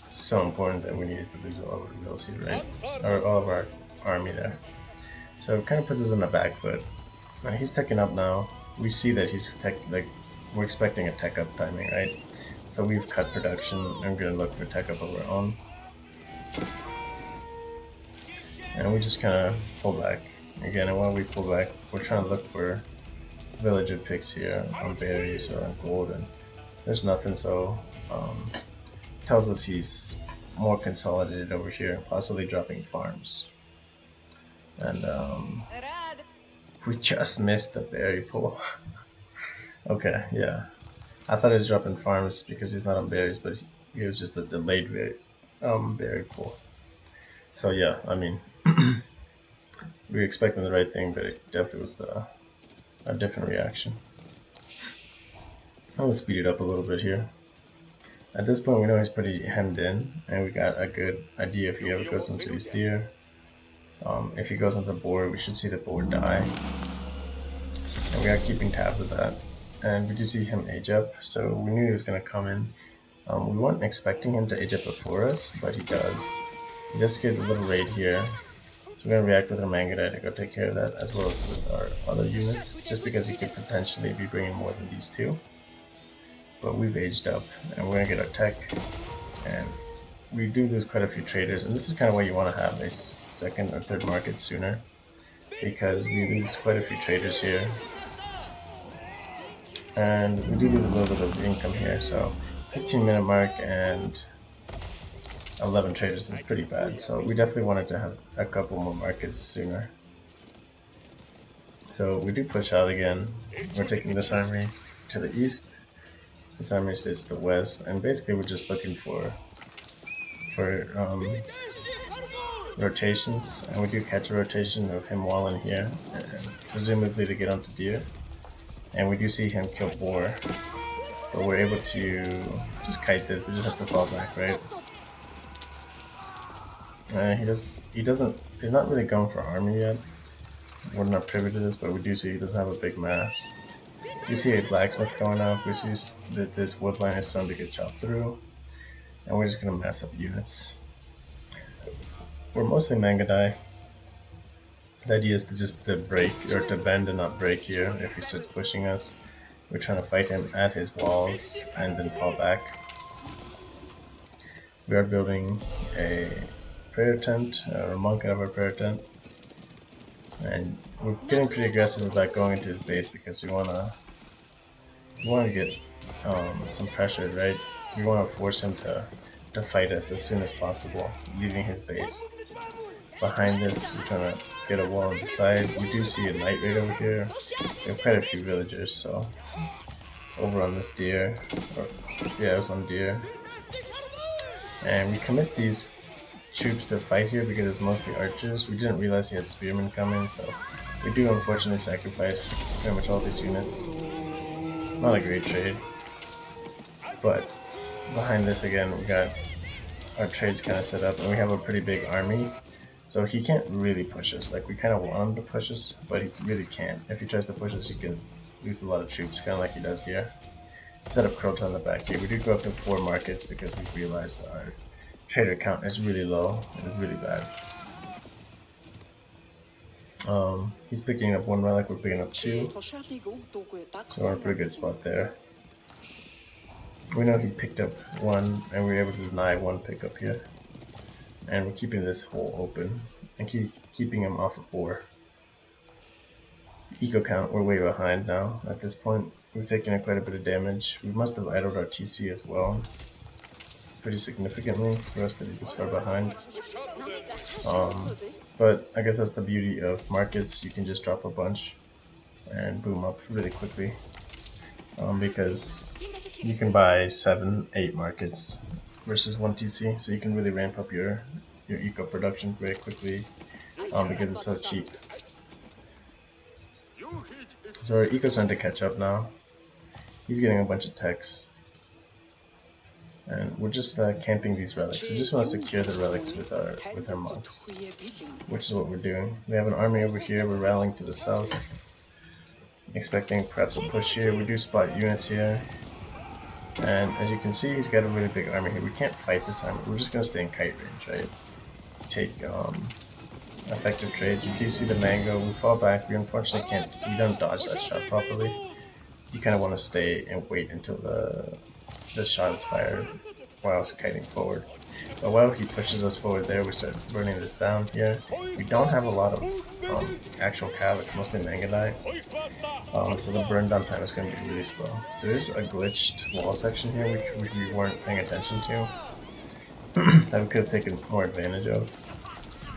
so important that we needed to lose all of our vills here, right? Or all of our army there. So it kind of puts us on the back foot. He's teching up now. We see that he's we're expecting a tech up timing, right? So we've cut production and we're gonna look for tech up of our own. And we just kind of pull back. Again, and while we pull back, we're trying to look for villager picks here on berries or on gold, and there's nothing, so tells us he's more consolidated over here, possibly dropping farms. And we just missed the berry pull. Okay, yeah. I thought he was dropping farms because he's not on berries, but he was just a delayed berry pull. So yeah, I mean, we were expecting the right thing, but it definitely was a different reaction. I'm gonna speed it up a little bit here. At this point, we know he's pretty hemmed in, and we got a good idea if he ever goes into these deer. If he goes into the board, we should see the board die. And we are keeping tabs of that. And we do see him age up, so we knew he was going to come in. We weren't expecting him to age up before us, but he does. He does get a little raid here. So we're going to react with our Mangudai to go take care of that, as well as with our other units, just because he could potentially be bringing more than these 2. But we've aged up, and we're going to get our tech. And we do lose quite a few traders, and this is kind of why you want to have a 2nd or 3rd market sooner, because we lose quite a few traders here. And we do lose a little bit of income here, so 15-minute mark and 11 traders is pretty bad, so we definitely wanted to have a couple more markets sooner. So we do push out again. We're taking this army to the east, this army stays to the west, and basically we're just looking for rotations, and we do catch a rotation of him while in here, and presumably to get onto deer. And we do see him kill boar, but we're able to just kite this. We just have to fall back, right? He's not really going for army yet. We're not privy to this, but we do see he doesn't have a big mass. We see a blacksmith going up. We see that this wood line is starting to get chopped through, and we're just gonna mass up units. We're mostly Mangudai. The idea is to just break, or to bend and not break here if he starts pushing us. We're trying to fight him at his walls and then fall back. We are building a prayer tent, or a monk out of our prayer tent. And we're getting pretty aggressive about going into his base because we want to get some pressure, right? We want to force him to fight us as soon as possible, leaving his base. Behind this, we're trying to get a wall on the side. We do see a night raid over here. We have quite a few villagers, so over on this deer, yeah, it was on deer. And we commit these troops to fight here because it's mostly archers. We didn't realize he had spearmen coming, so we do unfortunately sacrifice pretty much all these units. Not a great trade, but behind this again, we got our trades kind of set up, and we have a pretty big army. So he can't really push us. Like, we kind of want him to push us, but he really can't. If he tries to push us, he can lose a lot of troops, kind of like he does here. set up Crota in the back here. We did go up to 4 markets because we realized our trader count is really low. It is really bad. He's picking up 1 relic, we're picking up 2. So we're in a pretty good spot there. We know he picked up 1 and we were able to deny 1 pickup here. And we're keeping this hole open and keeping him off of ore. Eco count, we're way behind now at this point. We've taken quite a bit of damage. We must have idled our TC as well, pretty significantly for us to be this far behind. But I guess that's the beauty of markets. You can just drop a bunch and boom up really quickly, because you can buy 7, 8 markets versus 1 TC, so you can really ramp up your eco production very quickly, because it's so cheap. So our eco's starting to catch up now. He's getting a bunch of techs. And we're just camping these relics. We just want to secure the relics with our monks, which is what we're doing. We have an army over here. We're rallying to the south, expecting perhaps a push here. We do spot units here. And as you can see, he's got a really big army here. We can't fight this army. We're just going to stay in kite range, right? Take effective trades. You do see the mango. We fall back. We unfortunately can't. We don't dodge that shot properly. You kind of want to stay and wait until the shot is fired while kiting forward. But while he pushes us forward there, we start burning this down here. We don't have a lot of actual cav. It's mostly manganite. So the burn down time is going to be really slow. There is a glitched wall section here which we weren't paying attention to that we could have taken more advantage of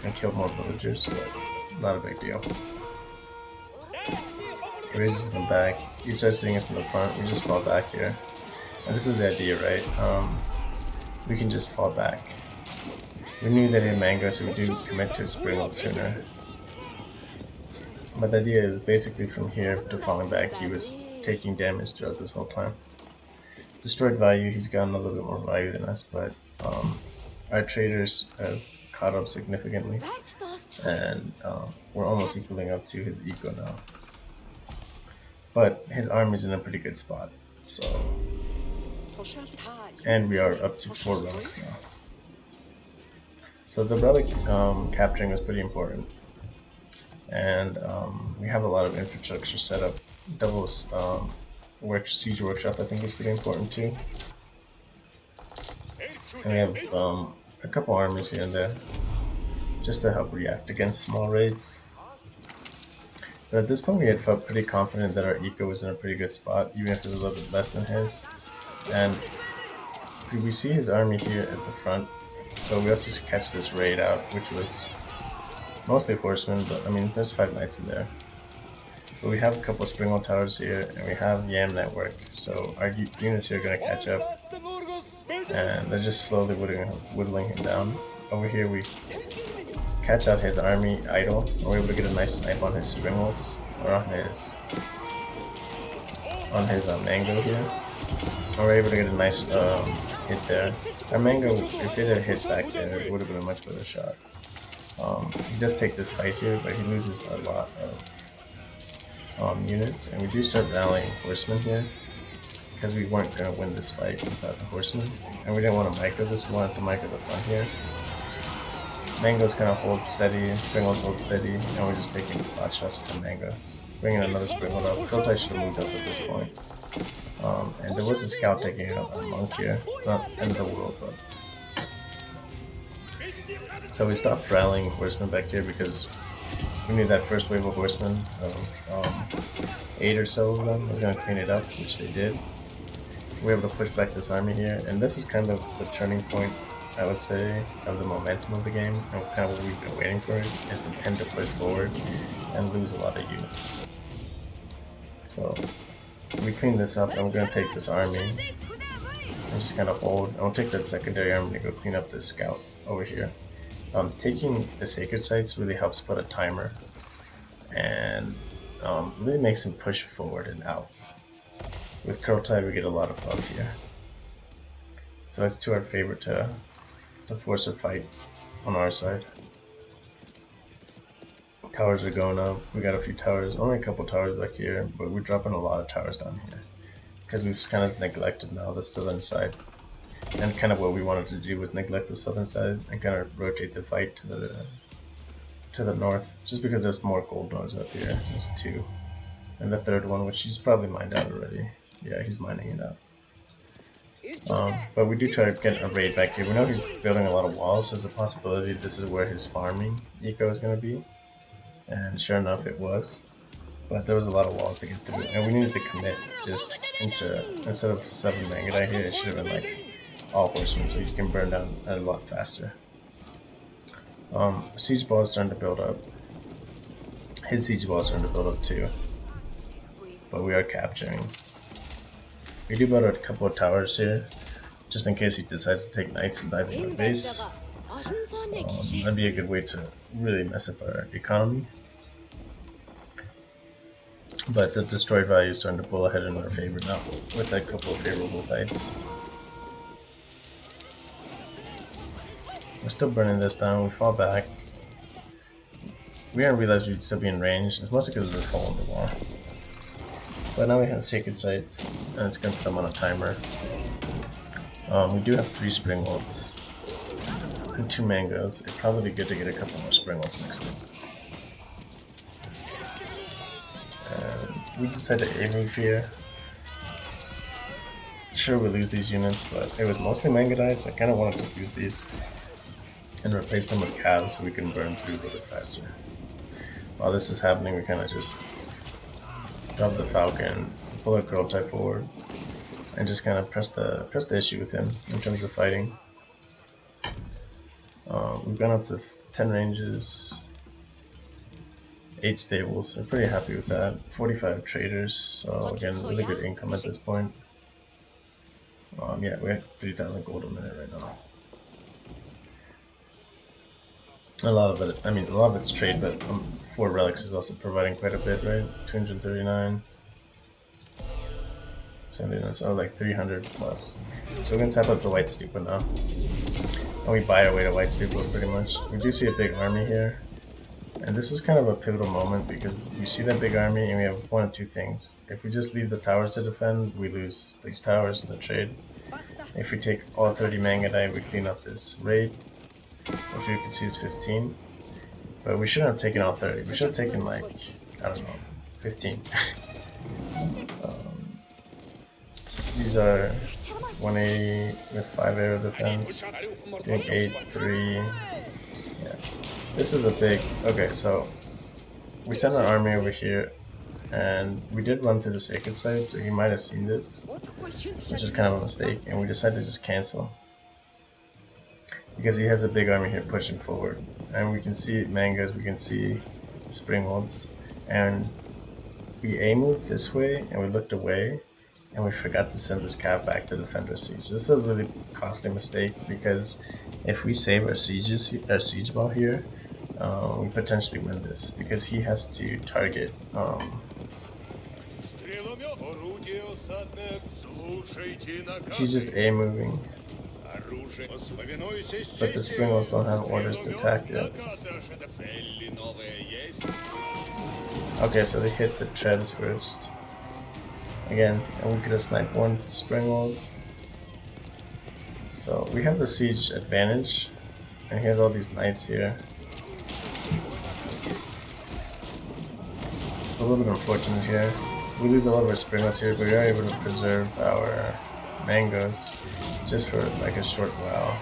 and killed more villagers, but not a big deal. He raises them back. He starts hitting us in the front. We just fall back here. And this is the idea, right? We can just fall back. We knew that he had mango, so we do commit to his springald sooner. But the idea is basically from here to falling back, he was taking damage throughout this whole time. Destroyed value, he's gotten a little bit more value than us, but our traders have caught up significantly, and we're almost equaling up to his eco now. But his army's in a pretty good spot, so... And we are up to 4 relics now. So the relic capturing was pretty important. And we have a lot of infrastructure set up. Double siege workshop I think is pretty important too. And we have a couple armies here and there just to help react against small raids. But at this point we had felt pretty confident that our eco was in a pretty good spot, even if it was a little bit less than his. And we see his army here at the front, but we also catch this raid out, which was mostly horsemen, but I mean there's 5 knights in there. But we have a couple of springald towers here, and we have Yam network, so our units here are going to catch up, and they're just slowly whittling him down. Over here we catch out his army idle, and we're able to get a nice snipe on his springalds, or on his mango here. And we're able to get a nice hit there. Our mango, if it had hit back there, it would have been a much better shot. He does take this fight here, but he loses a lot of units, and we do start rallying horsemen here because we weren't going to win this fight without the horsemen, and we didn't want to micro this. We wanted to micro the front here. Mangoes kind of hold steady, springals hold steady, and we're just taking pot shots with the mangoes. Bringing another springald up. Kotai should have moved up at this point. And there was a scout taking out a monk here. Not end of the world, but... So we stopped rallying horsemen back here because we knew that first wave of horsemen, 8 or so of them, was going to clean it up, which they did. We were able to push back this army here, and this is kind of the turning point, I would say, of the momentum of the game, and kind of what we've been waiting for, is to tend to push forward and lose a lot of units. So we clean this up, and we're going to take this army and just kind of hold. I'll take that secondary army to go clean up this scout over here. Taking the sacred sites really helps put a timer, and really makes him push forward and out. With Kurultai we get a lot of buff here, so it's to our favor to force a fight on our side. Towers are going up. We got a few towers, only a couple towers back here, but we're dropping a lot of towers down here. because we've kind of neglected now the southern side. And kind of what we wanted to do was neglect the southern side and kind of rotate the fight to the north, just because there's more gold nodes up here. There's 2. And the third one, which he's probably mined out already. Yeah, he's mining it out. But we do try to get a raid back here. We know he's building a lot of walls, so there's a possibility this is where his farming eco is going to be. And sure enough, it was. But there was a lot of walls to get through, and we needed to commit just into, instead of 7 Mangadai here, it should have been like all horsemen, so you can burn down a lot faster. Siege ball is starting to build up. His siege ball is starting to build up too. But we are capturing. We do build a couple of towers here, just in case he decides to take knights and dive in our base. That'd be a good way to really mess up our economy. But the destroyed value is starting to pull ahead in our favor now, with a couple of favorable fights. We're still burning this down, we fall back. We didn't realize we'd still be in range, it's mostly because of this hole in the wall. But now we have sacred sites, and it's going to put them on a timer. We do have 3 springwolves and 2 mangoes. It'd probably be good to get a couple more springwolves mixed in. And we decided to A-move here. Sure, we lose these units, but it was mostly Mangadai, so I kind of wanted to use these and replace them with calves so we can burn through a little bit faster. While this is happening, we kind of just drop the Falcon, pull our Kurultai forward, and just kind of press the issue with him in terms of fighting. We've gone up to 10 ranges, 8 stables. I'm pretty happy with that. 45 traders, so again, really good income at this point. Yeah, we have 3,000 gold a minute right now. A lot of it, I mean, a lot of it's trade, but 4 relics is also providing quite a bit, right? 239, 79, so like 300 plus. So we're gonna tap up the White Stupa now, and we buy our way to White Stupa pretty much. We do see a big army here, and this was kind of a pivotal moment because we see that big army and we have one of 2 things. If we just leave the towers to defend, we lose these towers in the trade. If we take all 30 Mangadai, we clean up this raid, which you can see is 15. But we shouldn't have taken all 30. We should have taken like, I don't know, 15. These are 180 with 5 air defense, doing 8, 3. Yeah. This is a big. Okay, so we sent an army over here, and we did run through the sacred site, so he might have seen this, which is kind of a mistake, and we decided to just cancel. Because he has a big army here pushing forward, and we can see mangas, we can see springwolves, and we A-moved this way and we looked away and we forgot to send this cav back to defend our siege. This is a really costly mistake because if we save our siege ball here, we potentially win this because he has to target she's just A-moving. But the springwolves don't have orders to attack yet. Okay, so they hit the treads first. Again, and we could have sniped one springwolf. So we have the siege advantage, and he has all these knights here. It's a little bit unfortunate here. We lose a lot of our springwolves here, but we are able to preserve our mangoes just for like a short while.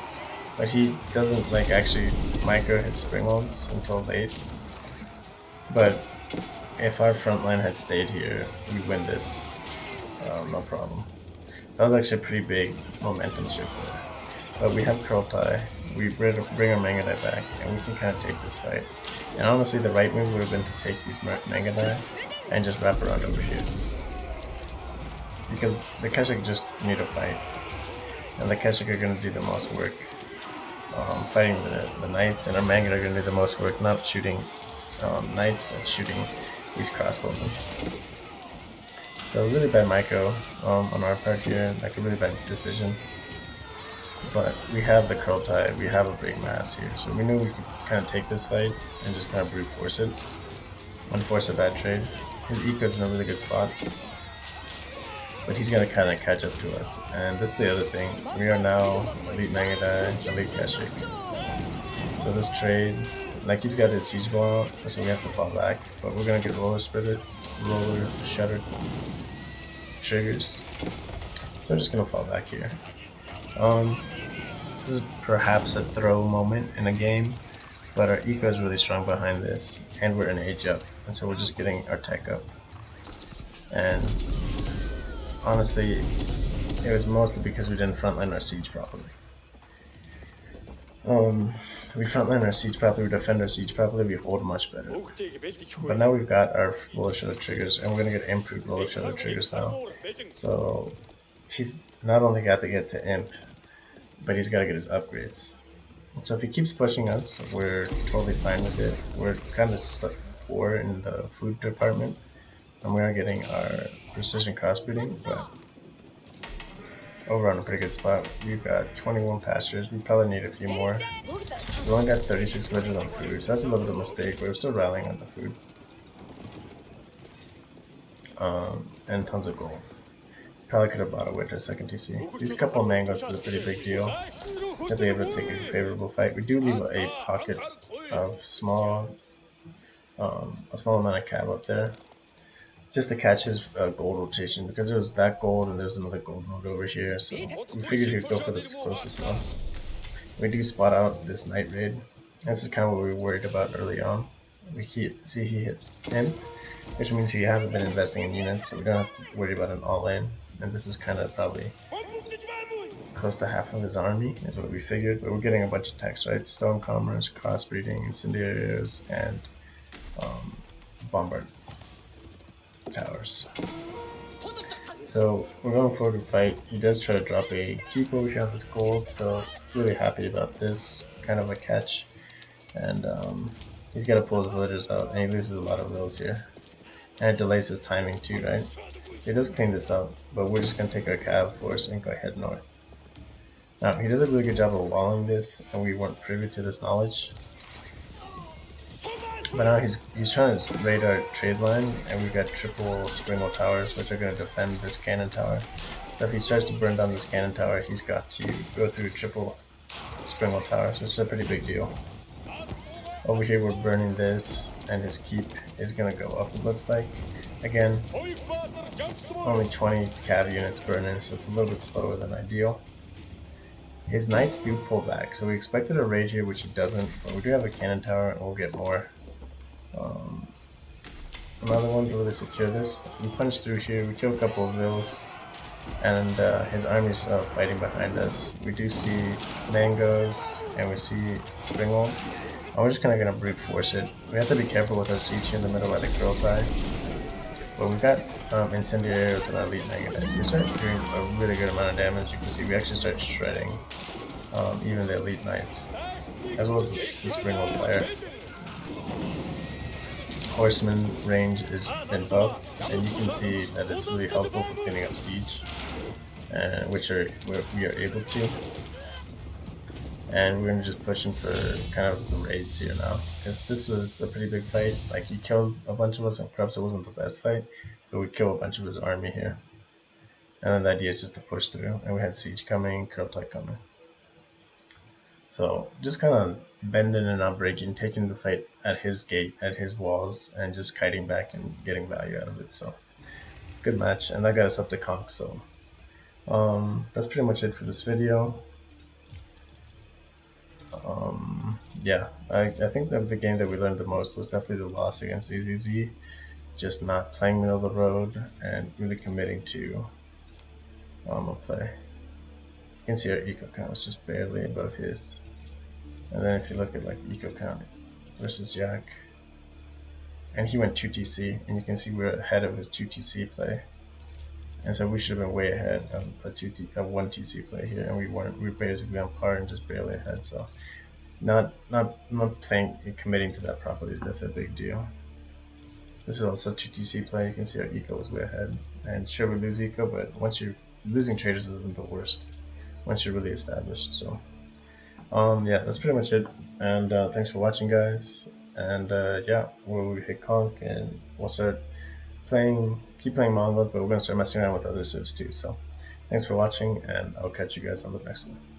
But he doesn't like actually micro his springwolves until late. But if our front line had stayed here, we win this no problem. So that was actually a pretty big momentum shift there. But we have Kurultai, we bring our Mangadai back, and we can kind of take this fight. And honestly, the right move would have been to take these Mangadai and just wrap around over here. Because the Keshik just need a fight. And the Keshik are going to do the most work fighting the knights, and our Mangadai are going to do the most work not shooting knights, but shooting these crossbowmen. So really bad micro on our part here, like a really bad decision. But we have the Kurultai, we have a big mass here, so we knew we could kind of take this fight and just kind of brute force it and force a bad trade. His eco's in a really good spot. but he's gonna kind of catch up to us. And this is the other thing. We are now elite Mangadai, elite Keshik. So this trade, like he's got his siege ball out, so we have to fall back. But we're gonna get roller shutter triggers. So I'm just gonna fall back here. This is perhaps a throw moment in a game, but our eco is really strong behind this, and we're in age up, and so we're just getting our tech up. And honestly, it was mostly because we didn't frontline our siege properly. We frontline our siege properly, we defend our siege properly, we hold much better. But now we've got our roller shutter triggers, and we're gonna get improved roller shutter triggers now. So he's not only got to get to imp, but he's got to get his upgrades. So if he keeps pushing us, we're totally fine with it. We're kind of stuck poor in the food department, and we are getting our precision crossbreeding, but over on a pretty good spot. We've got 21 pastures. We probably need a few more. We only got 36 villages on food, so that's a little bit of a mistake, but we're still rallying on the food. And tons of gold. Probably could have bought a winter second TC. These couple of Mongols is a pretty big deal. To be able to take a favorable fight. We do leave a pocket of a small amount of cab up there, just to catch his gold rotation, because there was that gold and there's another gold node over here, so we figured he'd go for the closest one. We do spot out this night raid. This is kind of what we were worried about early on. We see he hits in, which means he hasn't been investing in units, so we don't have to worry about an all-in. And this is kind of probably close to half of his army, is what we figured. But we're getting a bunch of techs, right? Stone commerce, crossbreeding, incendiaries, and bombard towers. So we're going forward to fight. He does try to drop a keep over here on this gold, so really happy about this kind of a catch. And he's got to pull his villagers out, and he loses a lot of vills here. And it delays his timing too, right? He does clean this up, but we're just going to take our cav force and go head north. Now, he does a really good job of walling this, and we weren't privy to this knowledge. But now he's trying to raid our trade line, and we've got triple springle towers, which are going to defend this cannon tower. So if he starts to burn down this cannon tower, he's got to go through triple springle towers, which is a pretty big deal. Over here we're burning this, and his keep is going to go up, it looks like. Again, only 20 cav units burning, so it's a little bit slower than ideal. His knights do pull back, so we expected a raid here, which he doesn't, but we do have a cannon tower, and we'll get more. Another one to really secure this. We punch through here, we kill a couple of vills, and his army's fighting behind us. We do see mangoes, and we see springwolves. We're just kind of going to brute force it. We have to be careful with our siege here in the middle by the girl die. But we've got incendiaries and our elite Mangadai, so we start doing a really good amount of damage. You can see we actually start shredding even the elite knights, as well as the springwolf player. Horseman range has been buffed, and you can see that it's really helpful for cleaning up siege, which we are able to. And we're going to just push him for kind of the raids here now, because this was a pretty big fight. Like, he killed a bunch of us, and perhaps it wasn't the best fight, but we killed a bunch of his army here. And then the idea is just to push through, and we had siege coming, Kurultai coming. So just kind of bending and not breaking, taking the fight at his gate, at his walls, and just kiting back and getting value out of it. So it's a good match, and that got us up to conk. So that's pretty much it for this video. Yeah, I think that the game that we learned the most was definitely the loss against AZZ. Just not playing middle of the road and really committing to a play. You can see our eco count was just barely above his. And then if you look at like eco count versus Jack, and he went 2 TC, and you can see we're ahead of his 2 TC play. And so we should have been way ahead of a 1 TC play here, and we weren't. We were basically on par and just barely ahead. So not playing and committing to that properly is definitely a big deal. This is also 2 TC play. You can see our eco was way ahead, and sure we lose eco, but once you're losing traders isn't the worst once you're really established. So yeah, that's pretty much it. And thanks for watching, guys. And yeah, we'll hit conk, and we'll start keep playing Mongols, but we're gonna start messing around with other civs too. So thanks for watching, and I'll catch you guys on the next one.